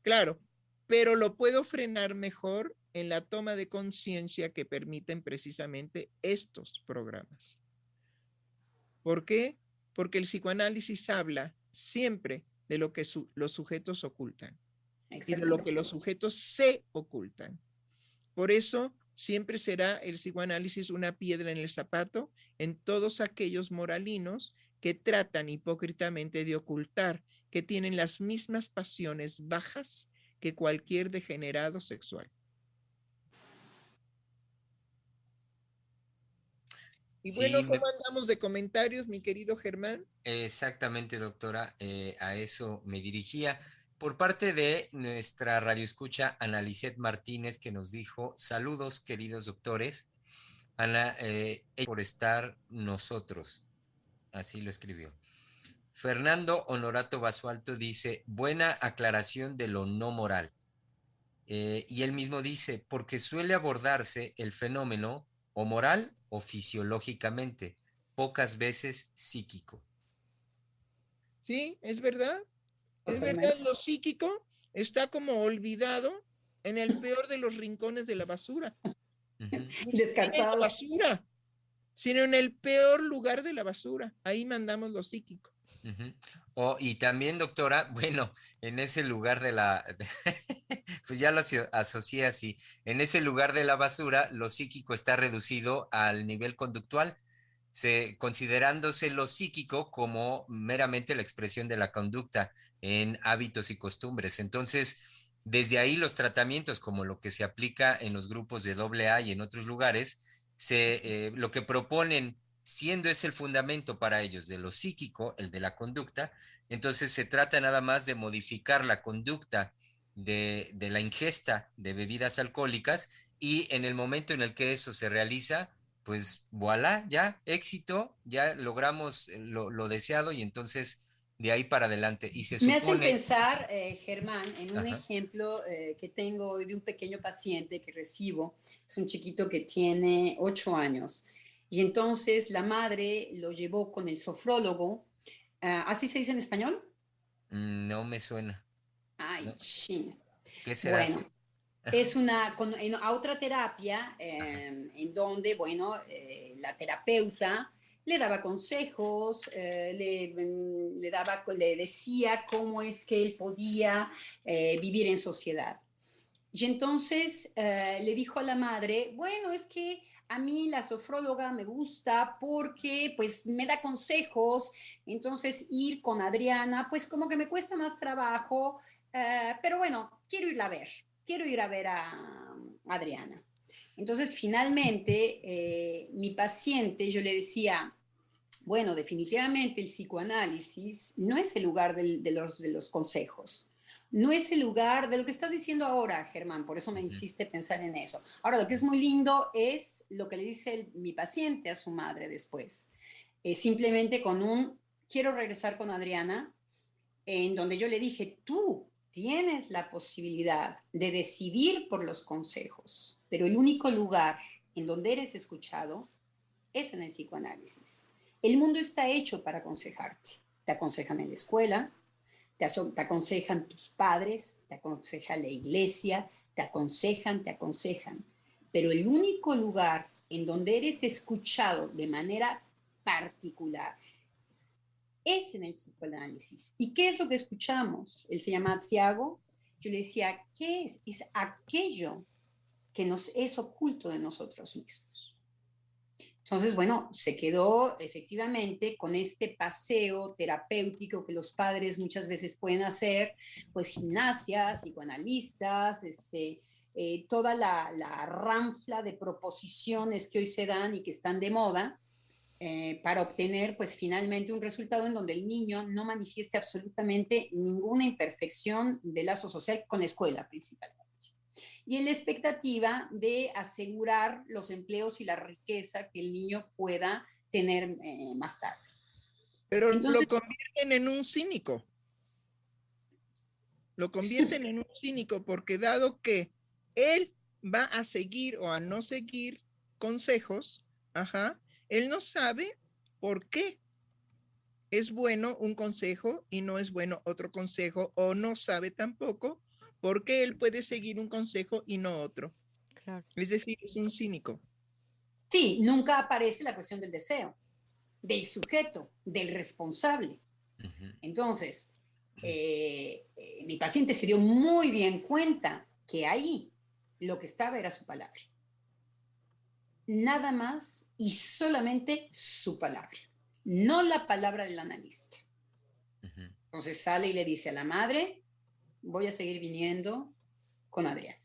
[SPEAKER 5] claro, pero lo puedo frenar mejor en la toma de conciencia que permiten precisamente estos programas. ¿Por qué? Porque el psicoanálisis habla siempre de lo que los sujetos ocultan y de lo que los sujetos se ocultan. Por eso siempre será el psicoanálisis una piedra en el zapato en todos aquellos moralinos que tratan hipócritamente de ocultar que tienen las mismas pasiones bajas que cualquier degenerado sexual. Y bueno,
[SPEAKER 2] Sí,
[SPEAKER 5] ¿cómo andamos de comentarios, mi querido Germán?
[SPEAKER 2] exactamente, doctora, a eso me dirigía. Por parte de nuestra radioescucha, Analicet Martínez, que nos dijo, saludos, queridos doctores, Ana, por estar nosotros, así lo escribió. Fernando Honorato Basualto dice, buena aclaración de lo no moral. Y él mismo dice, porque suele abordarse el fenómeno o moral o fisiológicamente, pocas veces psíquico.
[SPEAKER 5] Sí, es verdad. Es verdad,
[SPEAKER 3] Totalmente.
[SPEAKER 5] lo psíquico está como olvidado en el peor de los rincones de la basura.
[SPEAKER 2] Ujú.
[SPEAKER 5] Ni siquiera en la
[SPEAKER 3] Descartado.
[SPEAKER 5] basura, sino en el peor lugar de la basura. Ahí mandamos lo psíquico.
[SPEAKER 2] Ujú. Y también, doctora, bueno, en ese lugar de la, pues ya lo asocié así, en ese lugar de la basura, lo psíquico está reducido al nivel conductual, considerándose lo psíquico como meramente la expresión de la conducta en hábitos y costumbres. Entonces, desde ahí los tratamientos, como lo que se aplica en los grupos de AA y en otros lugares, lo que proponen siendo ese el fundamento para ellos de lo psíquico, el de la conducta, entonces se trata nada más de modificar la conducta de la ingesta de bebidas alcohólicas y en el momento en el que eso se realiza, pues voilà, ya éxito, ya logramos lo deseado y entonces de ahí para adelante. Y se
[SPEAKER 3] Me hacen
[SPEAKER 2] supone...
[SPEAKER 3] pensar, Germán, en un
[SPEAKER 2] Ajá.
[SPEAKER 3] ejemplo que tengo hoy de un pequeño paciente que recibo. Es un chiquito que tiene 8 años. Y entonces la madre lo llevó con el sofrólogo. ¿Así se dice en español?
[SPEAKER 2] No me suena.
[SPEAKER 3] Ay,
[SPEAKER 2] ¿No?
[SPEAKER 3] chin.
[SPEAKER 2] ¿Qué será?
[SPEAKER 3] Bueno, es a otra terapia en donde, bueno, la terapeuta le daba consejos, le decía cómo es que él podía vivir en sociedad. Y entonces le dijo a la madre, bueno, es que a mí la sofróloga me gusta porque pues me da consejos, entonces ir con Adriana pues como que me cuesta más trabajo, pero bueno, quiero ir a ver a Adriana. Entonces finalmente mi paciente, yo le decía, bueno, definitivamente el psicoanálisis no es el lugar de los consejos. No es el lugar de lo que estás diciendo ahora, Germán, por eso me hiciste pensar en eso. Ahora, lo que es muy lindo es lo que le dice mi paciente a su madre después. Simplemente con quiero regresar con Adriana, en donde yo le dije, tú tienes la posibilidad de decidir por los consejos, pero el único lugar en donde eres escuchado es en el psicoanálisis. El mundo está hecho para aconsejarte. Te aconsejan en la escuela, te aconsejan tus padres, te aconseja la iglesia, te aconsejan. Pero el único lugar en donde eres escuchado de manera particular es en el psicoanálisis. ¿Y qué es lo que escuchamos? Él se llama Thiago. Yo le decía, ¿qué es? Es aquello que nos es oculto de nosotros mismos. Entonces, bueno, se quedó efectivamente con este paseo terapéutico que los padres muchas veces pueden hacer, pues gimnasias, psicoanalistas, toda la ranfla de proposiciones que hoy se dan y que están de moda, para obtener pues finalmente un resultado en donde el niño no manifieste absolutamente ninguna imperfección de lazo social con la escuela principalmente. Y en la expectativa de asegurar los empleos y la riqueza que el niño pueda tener más tarde.
[SPEAKER 5] Pero
[SPEAKER 3] Entonces,
[SPEAKER 5] lo convierten en un cínico. Lo convierten en un cínico porque dado que él va a seguir o a no seguir consejos, él no sabe por qué es bueno un consejo y no es bueno otro consejo, o no sabe tampoco por qué él puede seguir un consejo y no otro.
[SPEAKER 4] Claro.
[SPEAKER 5] Es decir, es un cínico.
[SPEAKER 3] sí, nunca aparece la cuestión del deseo, del sujeto, del responsable. Entonces, mi paciente se dio muy bien cuenta que ahí lo que estaba era su palabra. Nada más y solamente su palabra, no la palabra del analista. Entonces sale y le dice a la madre, voy a seguir viniendo con Adriana.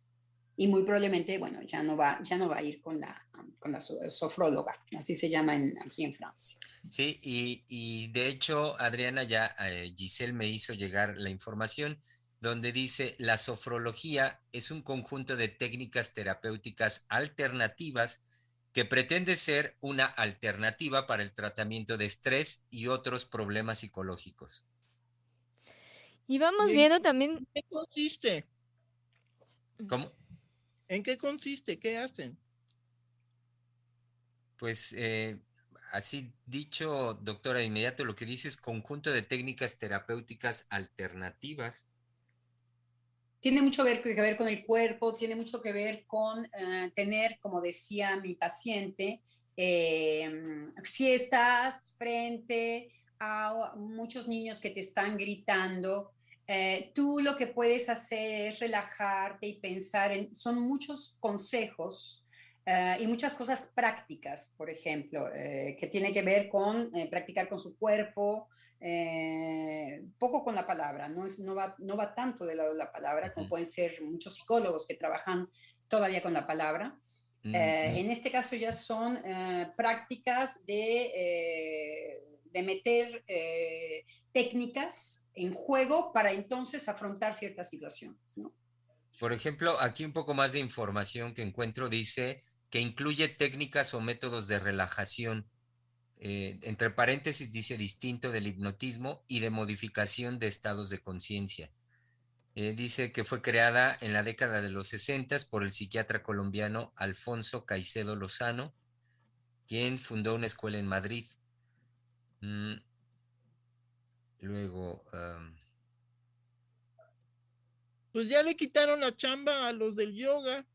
[SPEAKER 3] Y muy probablemente, bueno, ya no va a ir con la sofróloga, así se llama aquí en Francia.
[SPEAKER 2] Sí, y de hecho, Adriana, ya Giselle me hizo llegar la información donde dice, la sofrología es un conjunto de técnicas terapéuticas alternativas que pretende ser una alternativa para el tratamiento de estrés y otros problemas psicológicos.
[SPEAKER 4] Y vamos
[SPEAKER 5] ¿Y
[SPEAKER 4] viendo también.
[SPEAKER 5] en qué consiste?
[SPEAKER 2] ¿Cómo?
[SPEAKER 5] ¿En qué consiste? ¿Qué hacen?
[SPEAKER 2] Pues así dicho, doctora, de inmediato lo que dice es conjunto de técnicas terapéuticas alternativas.
[SPEAKER 3] Tiene mucho que ver con el cuerpo, tiene mucho que ver con tener, como decía mi paciente, si estás frente a muchos niños que te están gritando, tú lo que puedes hacer es relajarte y pensar son muchos consejos y muchas cosas prácticas, por ejemplo, que tiene que ver con practicar con su cuerpo, poco con la palabra, no va tanto de la palabra como pueden ser muchos psicólogos que trabajan todavía con la palabra. En este caso ya son prácticas de meter técnicas en juego para entonces afrontar ciertas situaciones, ¿no?
[SPEAKER 2] Por ejemplo, aquí un poco más de información que encuentro dice que incluye técnicas o métodos de relajación. Entre paréntesis dice distinto del hipnotismo y de modificación de estados de conciencia. Dice que fue creada en la década de los 60 por el psiquiatra colombiano Alfonso Caicedo Lozano, quien fundó una escuela en Madrid. Luego,
[SPEAKER 5] Pues ya le quitaron la chamba a los del yoga.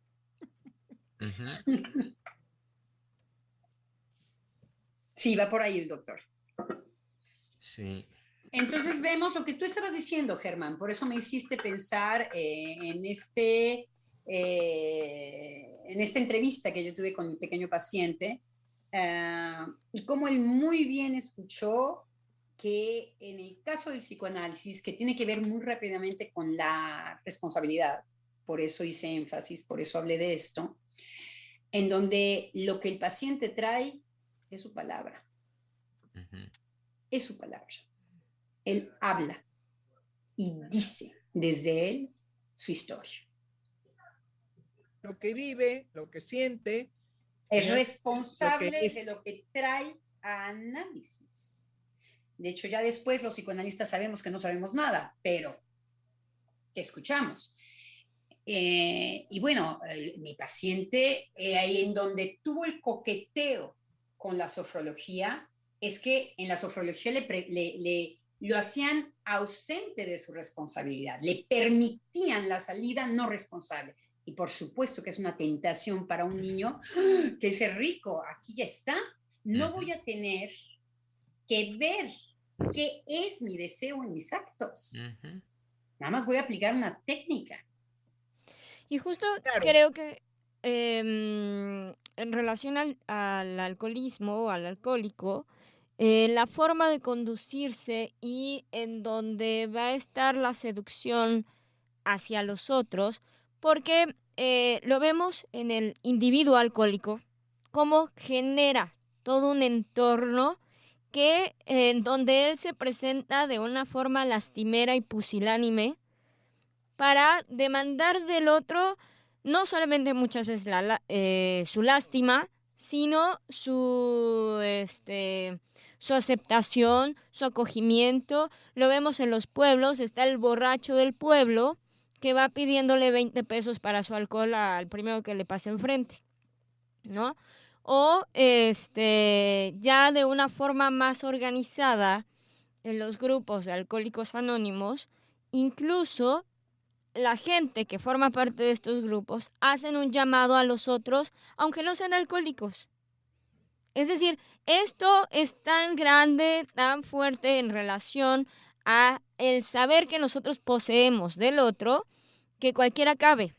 [SPEAKER 3] Sí, va por ahí el doctor.
[SPEAKER 2] Sí.
[SPEAKER 3] Entonces vemos lo que tú estabas diciendo, Germán, por eso me hiciste pensar en esta entrevista que yo tuve con mi pequeño paciente, y cómo él muy bien escuchó que en el caso del psicoanálisis, que tiene que ver muy rápidamente con la responsabilidad, por eso hice énfasis, por eso hablé de esto, en donde lo que el paciente trae es su palabra. Es su palabra. Él habla y dice desde él su historia.
[SPEAKER 5] Lo que vive, lo que siente.
[SPEAKER 3] Es responsable de lo que trae a análisis. De hecho, ya después los psicoanalistas sabemos que no sabemos nada, pero que escuchamos. Y bueno, mi paciente, ahí en donde tuvo el coqueteo con la sofrología, es que en la sofrología lo hacían ausente de su responsabilidad, le permitían la salida no responsable. Y por supuesto que es una tentación para un niño que dice, rico, aquí ya está, no voy a tener que ver qué es mi deseo en mis actos. Nada más voy a aplicar una técnica.
[SPEAKER 4] Y justo creo que en relación al alcoholismo, al alcohólico, la forma de conducirse y en donde va a estar la seducción hacia los otros, porque lo vemos en el individuo alcohólico, cómo genera todo un entorno que en donde él se presenta de una forma lastimera y pusilánime para demandar del otro no solamente muchas veces su lástima, sino su aceptación, su acogimiento. Lo vemos en los pueblos, está el borracho del pueblo que va pidiéndole 20 pesos para su alcohol al primero que le pase enfrente, ¿no? O ya de una forma más organizada en los grupos de alcohólicos anónimos, incluso la gente que forma parte de estos grupos hacen un llamado a los otros, aunque no sean alcohólicos. Es decir, esto es tan grande, tan fuerte en relación a el saber que nosotros poseemos del otro, que cualquiera cabe.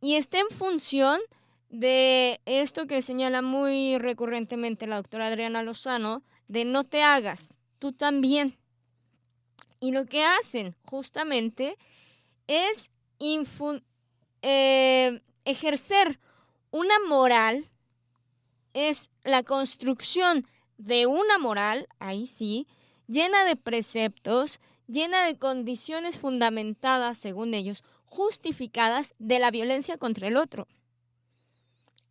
[SPEAKER 4] Y está en función de esto que señala muy recurrentemente la doctora Adriana Lozano, de no te hagas, tú también. Y lo que hacen justamente es ejercer una moral, es la construcción de una moral, ahí sí, llena de preceptos, llena de condiciones fundamentadas, según ellos, justificadas de la violencia contra el otro.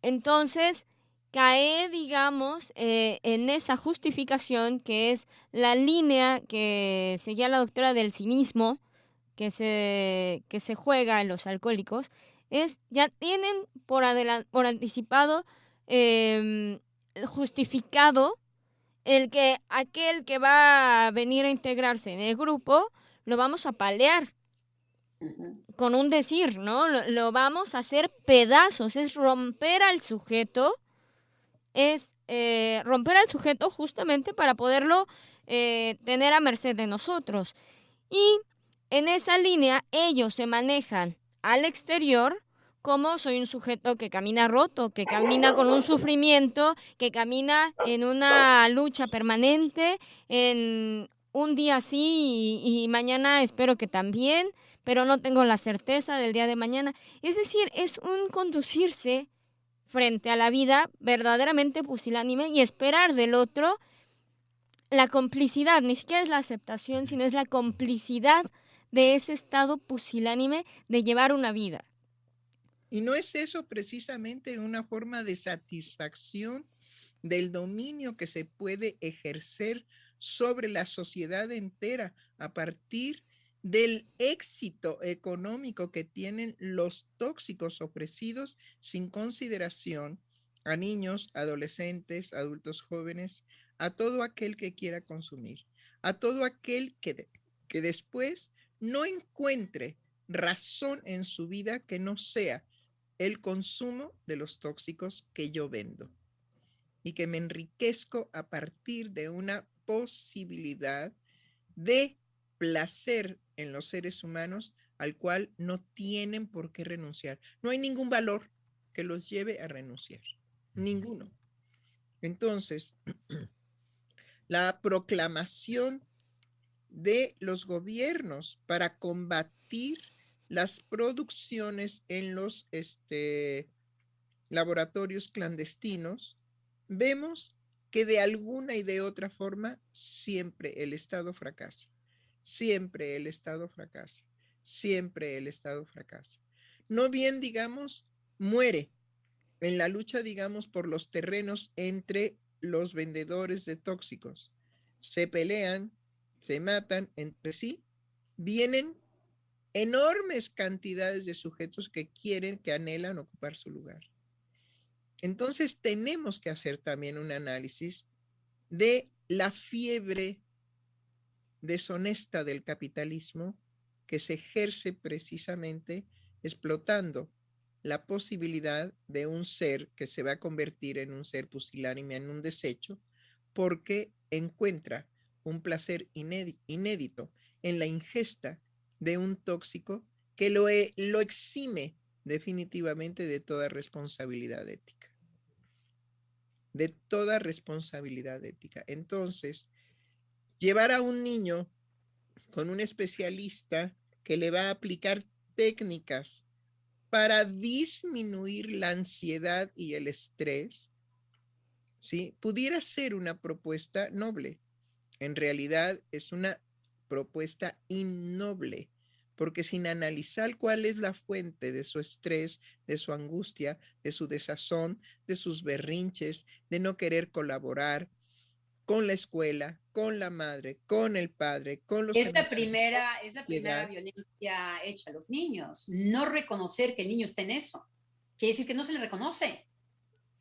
[SPEAKER 4] Entonces, cae, digamos, en esa justificación que es la línea que seguía la doctora del cinismo, que se juega en los alcohólicos, ya tienen por anticipado justificado el que aquel que va a venir a integrarse en el grupo lo vamos a palear con un decir, ¿no? Lo vamos a hacer pedazos, es romper al sujeto, justamente para poderlo tener a merced de nosotros. Y en esa línea ellos se manejan al exterior como soy un sujeto que camina roto, que camina con un sufrimiento, que camina en una lucha permanente, en un día sí y mañana espero que también, pero no tengo la certeza del día de mañana. Es decir, es un conducirse frente a la vida verdaderamente pusilánime y esperar del otro la complicidad, ni siquiera es la aceptación, sino es la complicidad de ese estado pusilánime de llevar una vida.
[SPEAKER 5] ¿Y no es eso precisamente una forma de satisfacción del dominio que se puede ejercer sobre la sociedad entera a partir del éxito económico que tienen los tóxicos ofrecidos sin consideración a niños, adolescentes, adultos jóvenes, a todo aquel que quiera consumir, a todo aquel que después no encuentre razón en su vida que no sea el consumo de los tóxicos que yo vendo y que me enriquezco a partir de una posibilidad de placer en los seres humanos al cual no tienen por qué renunciar. No hay ningún valor que los lleve a renunciar, ninguno. Entonces, la proclamación de los gobiernos para combatir las producciones en los laboratorios clandestinos, vemos que de alguna y de otra forma siempre el Estado fracasa, siempre el Estado fracasa, siempre el Estado fracasa. No bien, digamos, muere en la lucha, digamos, por los terrenos entre los vendedores de tóxicos. Se pelean, se matan entre sí, vienen enormes cantidades de sujetos que quieren, que anhelan ocupar su lugar. Entonces tenemos que hacer también un análisis de la fiebre deshonesta del capitalismo que se ejerce precisamente explotando la posibilidad de un ser que se va a convertir en un ser pusilánime, en un desecho, porque encuentra un placer inédito en la ingesta de un tóxico que lo exime definitivamente de toda responsabilidad ética. De toda responsabilidad ética. Entonces, llevar a un niño con un especialista que le va a aplicar técnicas para disminuir la ansiedad y el estrés, ¿sí? Pudiera ser una propuesta noble. En realidad es una propuesta innoble, porque sin analizar cuál es la fuente de su estrés, de su angustia, de su desazón, de sus berrinches, de no querer colaborar con la escuela, con la madre, con el padre, con los
[SPEAKER 3] Es la
[SPEAKER 5] amigos,
[SPEAKER 3] primera violencia hecha a los niños. No reconocer que el niño está en eso. Quiere decir que no se le reconoce.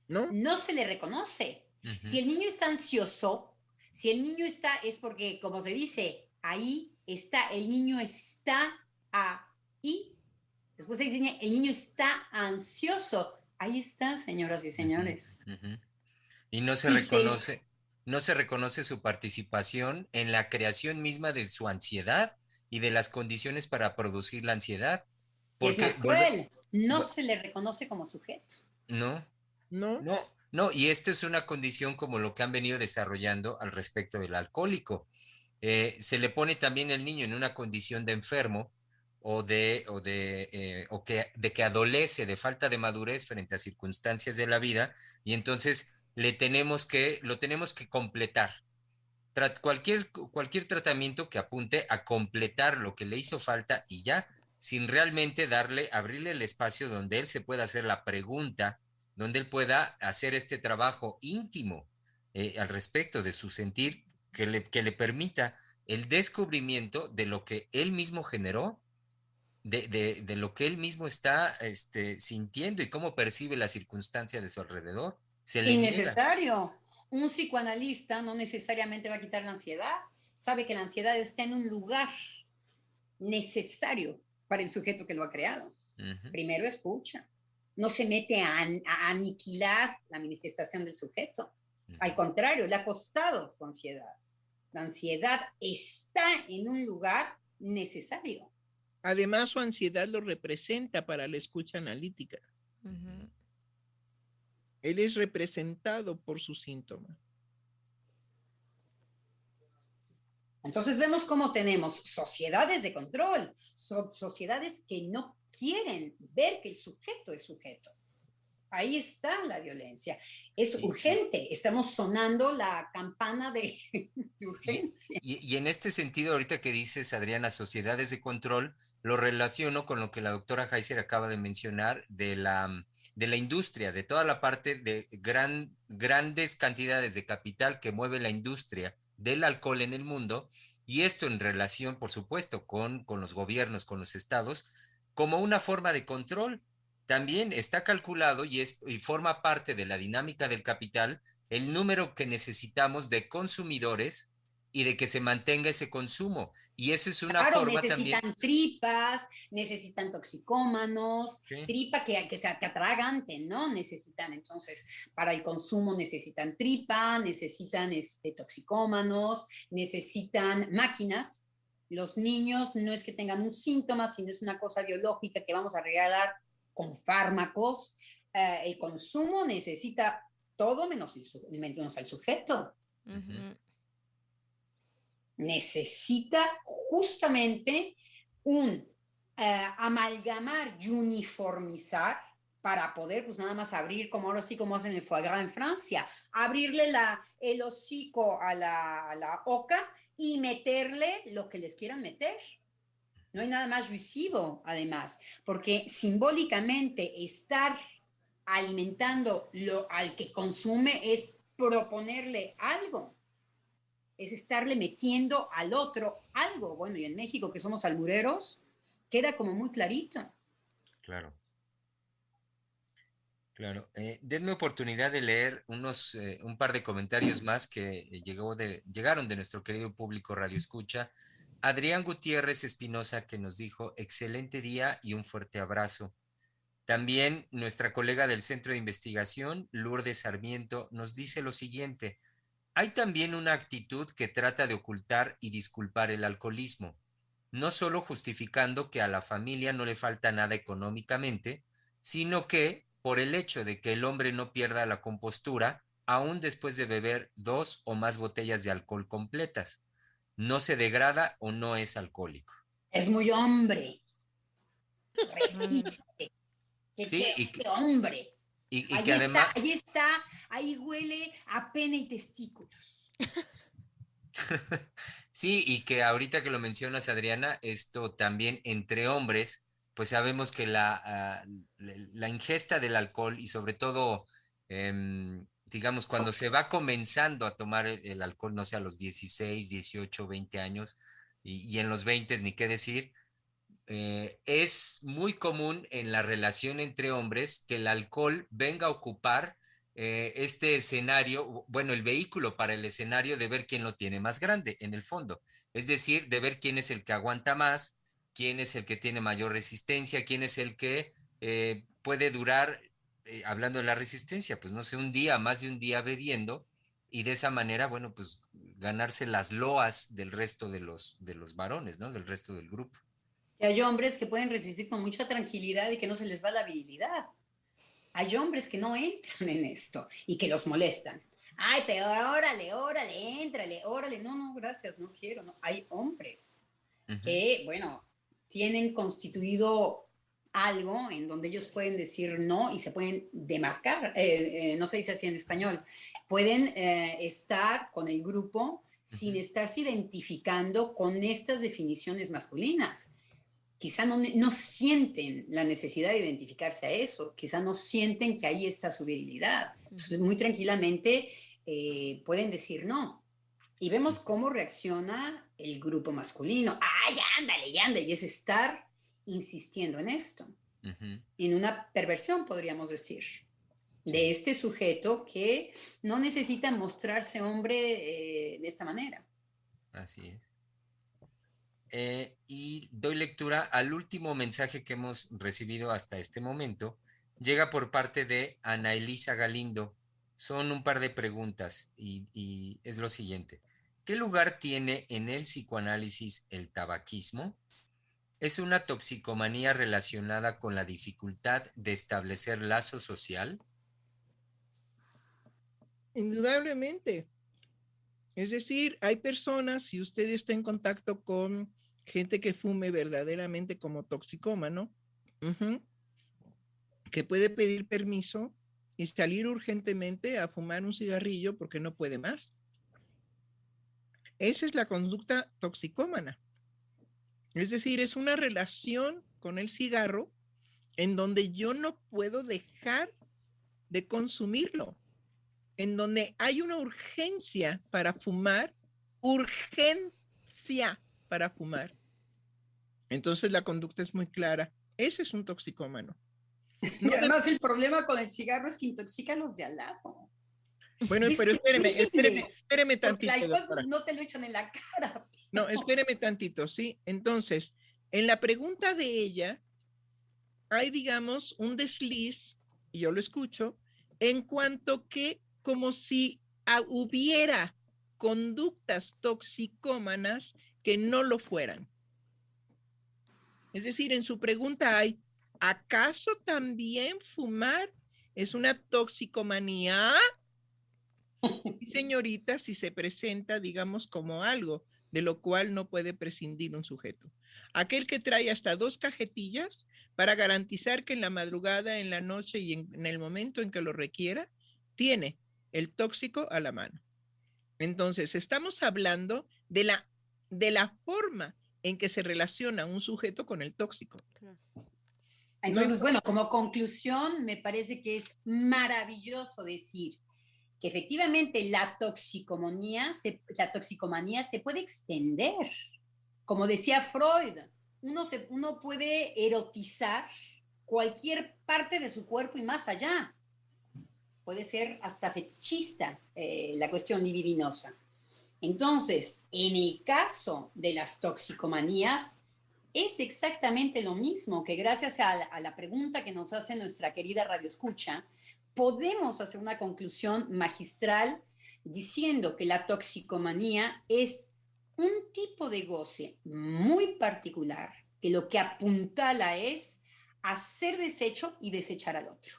[SPEAKER 5] ¿no?
[SPEAKER 3] No se le reconoce. Si el niño está ansioso, si el niño está, es porque, como se dice, ahí está, el niño está ahí. Después se dice, el niño está ansioso. Ahí está, señoras y señores.
[SPEAKER 2] Y no se reconoce, no se reconoce su participación en la creación misma de su ansiedad y de las condiciones para producir la ansiedad.
[SPEAKER 3] Porque es más cruel, no se le reconoce como sujeto.
[SPEAKER 2] No,
[SPEAKER 5] no,
[SPEAKER 2] no, no, y esto es una condición como lo que han venido desarrollando al respecto del alcohólico. Se le pone también el niño en una condición de enfermo de que adolece de falta de madurez frente a circunstancias de la vida, y entonces lo tenemos que completar. Cualquier tratamiento que apunte a completar lo que le hizo falta y ya, sin realmente abrirle el espacio donde él se pueda hacer la pregunta, donde él pueda hacer este trabajo íntimo al respecto de su sentir, que le permita el descubrimiento de lo que él mismo generó, de lo que él mismo está sintiendo y cómo percibe la circunstancia de su alrededor. Se le
[SPEAKER 3] Innecesario. Un psicoanalista no necesariamente va a quitar la ansiedad. Sabe que la ansiedad está en un lugar necesario para el sujeto que lo ha creado. Primero escucha. No se mete a aniquilar la manifestación del sujeto. Al contrario, le ha costado su ansiedad. La ansiedad está en un lugar necesario.
[SPEAKER 5] Además, su ansiedad lo representa para la escucha analítica. Él es representado por su síntoma.
[SPEAKER 3] Entonces vemos cómo tenemos sociedades de control, sociedades que no quieren ver que el sujeto es sujeto. Ahí está la violencia. Es urgente. Estamos sonando la campana de urgencia.
[SPEAKER 2] Y en este sentido, ahorita que dices, Adriana, sociedades de control, lo relaciono con lo que la doctora Heiser acaba de mencionar de la industria, de toda la parte de grandes cantidades de capital que mueve la industria del alcohol en el mundo, y esto en relación, por supuesto, con los gobiernos, con los estados, como una forma de control. también está calculado y forma parte de la dinámica del capital el número que necesitamos de consumidores y de que se mantenga ese consumo. Y esa es una
[SPEAKER 3] Claro,
[SPEAKER 2] forma también.
[SPEAKER 3] necesitan tripas, necesitan toxicómanos,
[SPEAKER 2] ¿Sí?
[SPEAKER 3] tripa que atraganten, ¿no? Necesitan, entonces, para el consumo necesitan tripa, necesitan toxicómanos, necesitan máquinas. Los niños no es que tengan un síntoma, sino es una cosa biológica que vamos a regalar con fármacos. El consumo necesita todo menos al sujeto.
[SPEAKER 4] Ujú.
[SPEAKER 3] Necesita justamente un amalgamar y uniformizar para poder, pues nada más abrir, como ahora sí, como hacen el foie gras en Francia, abrirle el hocico a la oca y meterle lo que les quieran meter. No hay nada más lesivo, además, porque simbólicamente estar alimentando al que consume es proponerle algo, es estarle metiendo al otro algo. Bueno, y en México, que somos albureros, queda como muy clarito.
[SPEAKER 2] Claro. Claro, denme oportunidad de leer un par de comentarios más que llegaron de nuestro querido público Radio Escucha. Adrián Gutiérrez Espinosa que nos dijo, excelente día y un fuerte abrazo. También nuestra colega del Centro de Investigación, Lourdes Sarmiento, nos dice lo siguiente, hay también una actitud que trata de ocultar y disculpar el alcoholismo, no solo justificando que a la familia no le falta nada económicamente, sino que por el hecho de que el hombre no pierda la compostura, aún después de beber 2 o más botellas de alcohol completas, no se degrada o no es alcohólico.
[SPEAKER 3] Es muy hombre. Resiste.
[SPEAKER 2] Sí,
[SPEAKER 3] ¿Qué hombre?
[SPEAKER 2] y que además...
[SPEAKER 3] Ahí huele a pene y testículos.
[SPEAKER 2] Sí, y que ahorita que lo mencionas, Adriana, esto también entre hombres, pues sabemos que la ingesta del alcohol y sobre todo, digamos, cuando se va comenzando a tomar el alcohol, no sé, a los 16, 18, 20 años, y en los 20 ni qué decir, es muy común en la relación entre hombres que el alcohol venga a ocupar este escenario, bueno, el vehículo para el escenario de ver quién lo tiene más grande en el fondo. Es decir, de ver quién es el que aguanta más, quién es el que tiene mayor resistencia, quién es el que puede durar, hablando de la resistencia, pues no sé, un día, más de un día bebiendo y de esa manera, bueno, pues ganarse las loas del resto de los varones, ¿no? Del resto del grupo.
[SPEAKER 3] Que hay hombres que pueden resistir con mucha tranquilidad y que no se les va la virilidad. Hay hombres que no entran en esto y que los molestan. Ay, pero órale, éntrale, órale. No, gracias, no quiero. No. Hay hombres que, bueno, tienen constituido algo en donde ellos pueden decir no y se pueden demarcar, no se dice así en español, pueden estar con el grupo sin estarse identificando con estas definiciones masculinas. Quizá no sienten la necesidad de identificarse a eso, quizá no sienten que ahí está su virilidad. Entonces, muy tranquilamente pueden decir no. Y vemos cómo reacciona el grupo masculino. ¡Ay, ándale, y es estar insistiendo en esto. En una perversión, podríamos decir, de este sujeto que no necesita mostrarse hombre de esta manera.
[SPEAKER 2] Así es. Y doy lectura al último mensaje que hemos recibido hasta este momento. Llega por parte de Ana Elisa Galindo. Son un par de preguntas y es lo siguiente. ¿Qué lugar tiene en el psicoanálisis el tabaquismo? ¿Es una toxicomanía relacionada con la dificultad de establecer lazo social?
[SPEAKER 5] Indudablemente. Es decir, hay personas, si usted está en contacto con gente que fume verdaderamente como toxicómano, que puede pedir permiso y salir urgentemente a fumar un cigarrillo porque no puede más. Esa es la conducta toxicómana. Es decir, es una relación con el cigarro en donde yo no puedo dejar de consumirlo, en donde hay una urgencia para fumar, urgencia para fumar. Entonces la conducta es muy clara. Ese es un toxicómano.
[SPEAKER 3] Y además el problema con el cigarro es que intoxica a los de al lado.
[SPEAKER 5] Bueno, pero espéreme
[SPEAKER 3] Porque
[SPEAKER 5] tantito,
[SPEAKER 3] el alcohol
[SPEAKER 5] doctora.
[SPEAKER 3] no te lo echan en la cara.
[SPEAKER 5] No, espéreme tantito, ¿sí? Entonces, en la pregunta de ella, hay, digamos, un desliz, y yo lo escucho, en cuanto que como si hubiera conductas toxicómanas que no lo fueran. Es decir, en su pregunta hay, ¿acaso también fumar es una toxicomanía? Sí, señorita, si se presenta, digamos, como algo de lo cual no puede prescindir un sujeto. Aquel que trae hasta 2 cajetillas para garantizar que en la madrugada, en la noche y en el momento en que lo requiera, tiene el tóxico a la mano. Entonces, estamos hablando de la forma en que se relaciona un sujeto con el tóxico.
[SPEAKER 3] Entonces, bueno, como conclusión, me parece que es maravilloso decir que efectivamente la toxicomanía se puede extender. Como decía Freud, uno puede erotizar cualquier parte de su cuerpo y más allá. Puede ser hasta fetichista la cuestión libidinosa. Entonces, en el caso de las toxicomanías, es exactamente lo mismo que gracias a la pregunta que nos hace nuestra querida Radio Escucha, podemos hacer una conclusión magistral diciendo que la toxicomanía es un tipo de goce muy particular que lo que apuntala es hacer desecho y desechar al otro.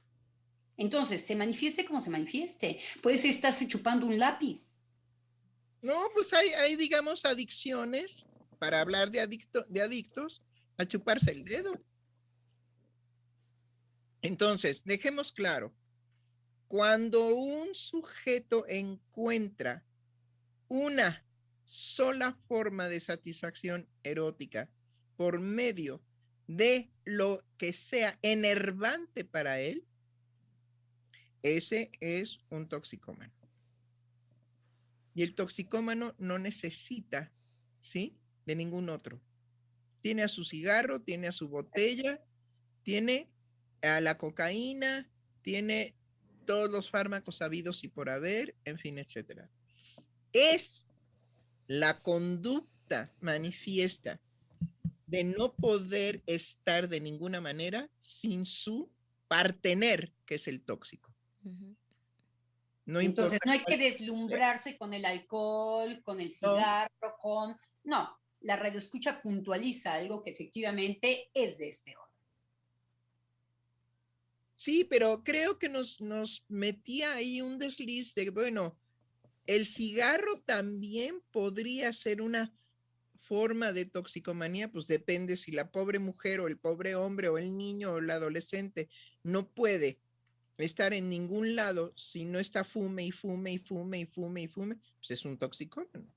[SPEAKER 3] Entonces, se manifieste como se manifieste. Puede ser estarse chupando un lápiz.
[SPEAKER 5] No, pues hay digamos, adicciones, para hablar de adictos, a chuparse el dedo. Entonces, dejemos claro, cuando un sujeto encuentra una sola forma de satisfacción erótica por medio de lo que sea enervante para él, ese es un toxicómano. Y el toxicómano no necesita, ¿sí?, de ningún otro. Tiene a su cigarro, tiene a su botella, tiene a la cocaína, tiene todos los fármacos habidos y por haber, en fin, etcétera. Es la conducta manifiesta de no poder estar de ninguna manera sin su partener, que es el tóxico.
[SPEAKER 3] No entonces, no hay que deslumbrarse con el alcohol, con el cigarro, No, la radioescucha puntualiza algo que efectivamente es de este orden.
[SPEAKER 5] Sí, pero creo que nos metía ahí un desliz de, bueno, el cigarro también podría ser una forma de toxicomanía, pues depende si la pobre mujer o el pobre hombre o el niño o el adolescente no puede estar en ningún lado si no está fume y fume y fume y fume y fume, pues es un toxicómano.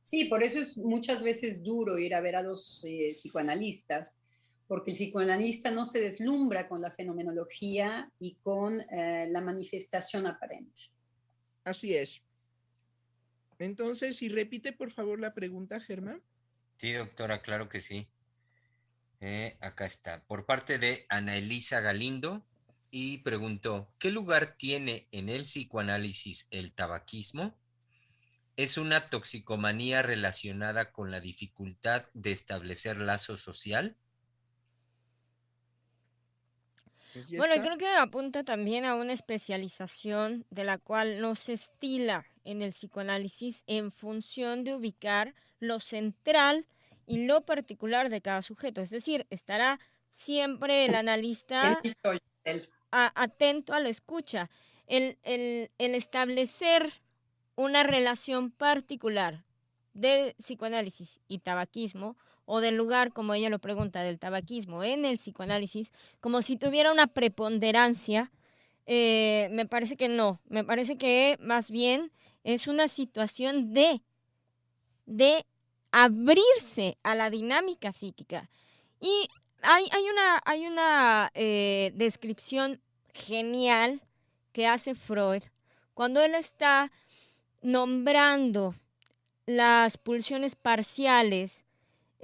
[SPEAKER 3] Sí, por eso es muchas veces duro ir a ver a los psicoanalistas, porque el psicoanalista no se deslumbra con la fenomenología y con la manifestación aparente.
[SPEAKER 5] Así es. Entonces, si repite por favor la pregunta, Germán.
[SPEAKER 2] Sí, doctora, claro que sí. Acá está. Por parte de Ana Elisa Galindo, y preguntó, ¿qué lugar tiene en el psicoanálisis el tabaquismo? ¿Es una toxicomanía relacionada con la dificultad de establecer lazo social?
[SPEAKER 4] Bueno, creo que apunta también a una especialización de la cual no se estila en el psicoanálisis en función de ubicar lo central y lo particular de cada sujeto. Es decir, estará siempre el analista atento a la escucha. El establecer una relación particular de psicoanálisis y tabaquismo, o del lugar, como ella lo pregunta, del tabaquismo en el psicoanálisis, como si tuviera una preponderancia, me parece que no. Me parece que más bien es una situación de abrirse a la dinámica psíquica. Y hay una descripción genial que hace Freud cuando él está nombrando las pulsiones parciales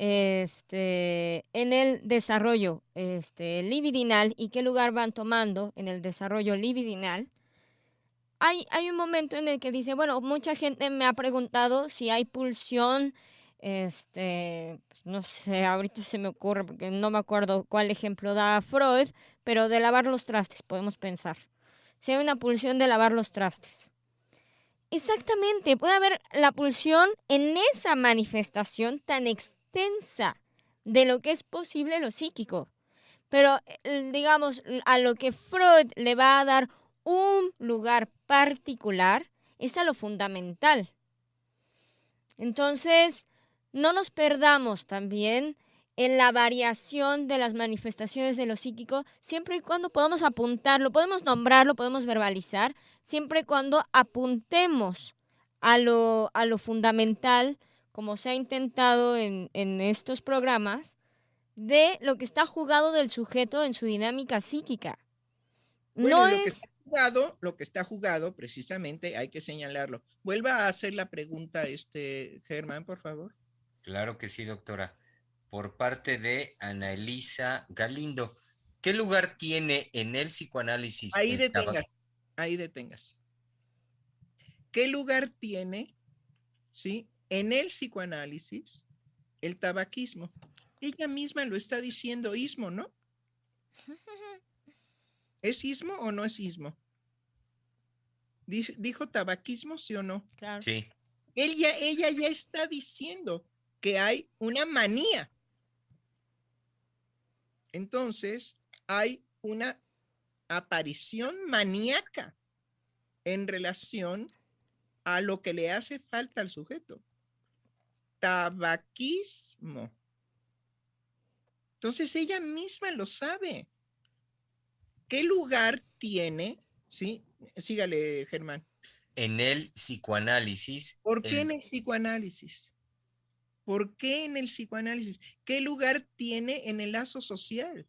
[SPEAKER 4] en el desarrollo libidinal y qué lugar van tomando en el desarrollo libidinal, hay un momento en el que dice, bueno, mucha gente me ha preguntado si hay pulsión, no sé, ahorita se me ocurre porque no me acuerdo cuál ejemplo da Freud, pero de lavar los trastes, podemos pensar. Si hay una pulsión de lavar los trastes. Exactamente, puede haber la pulsión en esa manifestación tan extensa de lo que es posible lo psíquico. Pero, digamos, a lo que Freud le va a dar un lugar particular es a lo fundamental. Entonces, no nos perdamos también en la variación de las manifestaciones de lo psíquico, siempre y cuando podamos apuntarlo, podemos nombrarlo, podemos verbalizar, siempre y cuando apuntemos a lo fundamental, como se ha intentado en estos programas, de lo que está jugado del sujeto en su dinámica psíquica.
[SPEAKER 5] Bueno,
[SPEAKER 4] No
[SPEAKER 5] lo que está jugado, precisamente, hay que señalarlo. Vuelva a hacer la pregunta, Germán, por favor.
[SPEAKER 2] Claro que sí, doctora. Por parte de Ana Elisa Galindo, ¿qué lugar tiene en el psicoanálisis
[SPEAKER 5] Ahí
[SPEAKER 2] el tabaco?
[SPEAKER 5] detengas. ¿Qué lugar tiene, sí, en el psicoanálisis el tabaquismo? Ella misma lo está diciendo, ismo, ¿no? ¿Es ismo o no es ismo? ¿Dijo tabaquismo, sí o no?
[SPEAKER 4] Claro.
[SPEAKER 2] Sí.
[SPEAKER 5] Ella ya está diciendo que hay una manía. Entonces, hay una aparición maníaca en relación a lo que le hace falta al sujeto. Tabaquismo. Entonces, ella misma lo sabe. ¿Qué lugar tiene? Sí, sígale, Germán.
[SPEAKER 2] En el psicoanálisis.
[SPEAKER 5] ¿Por qué en el psicoanálisis? ¿Por qué en el psicoanálisis? ¿Qué lugar tiene en el lazo social?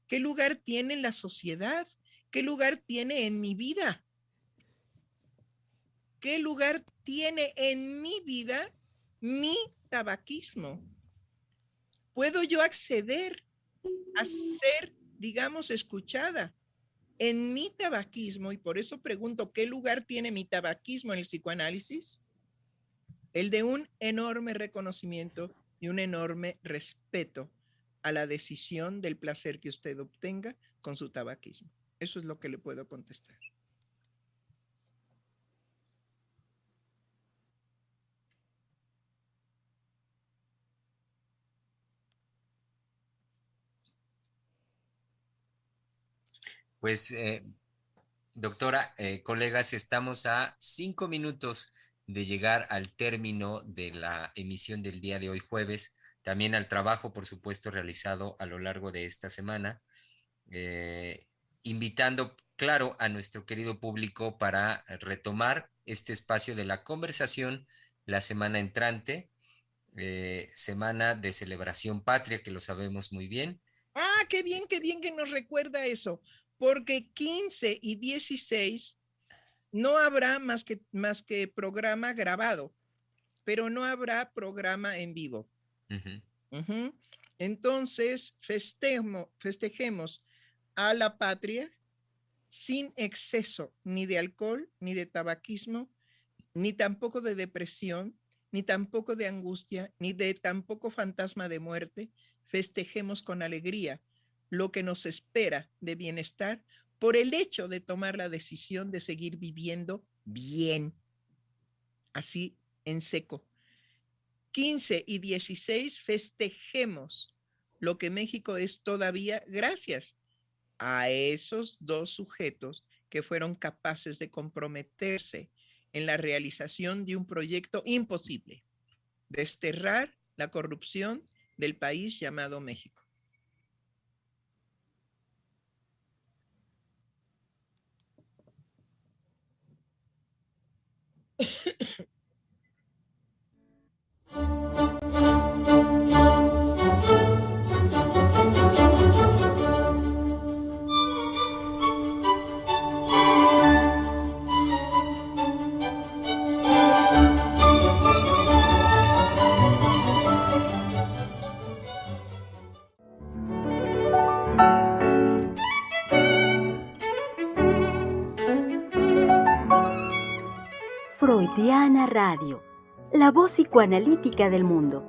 [SPEAKER 5] ¿Qué lugar tiene en la sociedad? ¿Qué lugar tiene en mi vida? ¿Qué lugar tiene en mi vida mi tabaquismo? ¿Puedo yo acceder a ser, digamos, escuchada en mi tabaquismo? Y por eso pregunto, ¿qué lugar tiene mi tabaquismo en el psicoanálisis? El de un enorme reconocimiento y un enorme respeto a la decisión del placer que usted obtenga con su tabaquismo. Eso es lo que le puedo contestar.
[SPEAKER 2] Pues, doctora, colegas, estamos a 5 minutos de llegar al término de la emisión del día de hoy jueves, también al trabajo, por supuesto, realizado a lo largo de esta semana, invitando, claro, a nuestro querido público para retomar este espacio de la conversación la semana entrante, semana de celebración patria, que lo sabemos muy bien.
[SPEAKER 5] Ah, qué bien que nos recuerda eso, porque 15 y 16 no habrá más que programa grabado, pero no habrá programa en vivo. Entonces, festejemos a la patria sin exceso ni de alcohol, ni de tabaquismo, ni tampoco de depresión, ni tampoco de angustia, ni de tampoco fantasma de muerte. Festejemos con alegría lo que nos espera de bienestar por el hecho de tomar la decisión de seguir viviendo bien, así en seco. 15 y 16 festejemos lo que México es todavía gracias a esos dos sujetos que fueron capaces de comprometerse en la realización de un proyecto imposible, desterrar la corrupción del país llamado México.
[SPEAKER 1] Freudiana Radio, la voz psicoanalítica del mundo.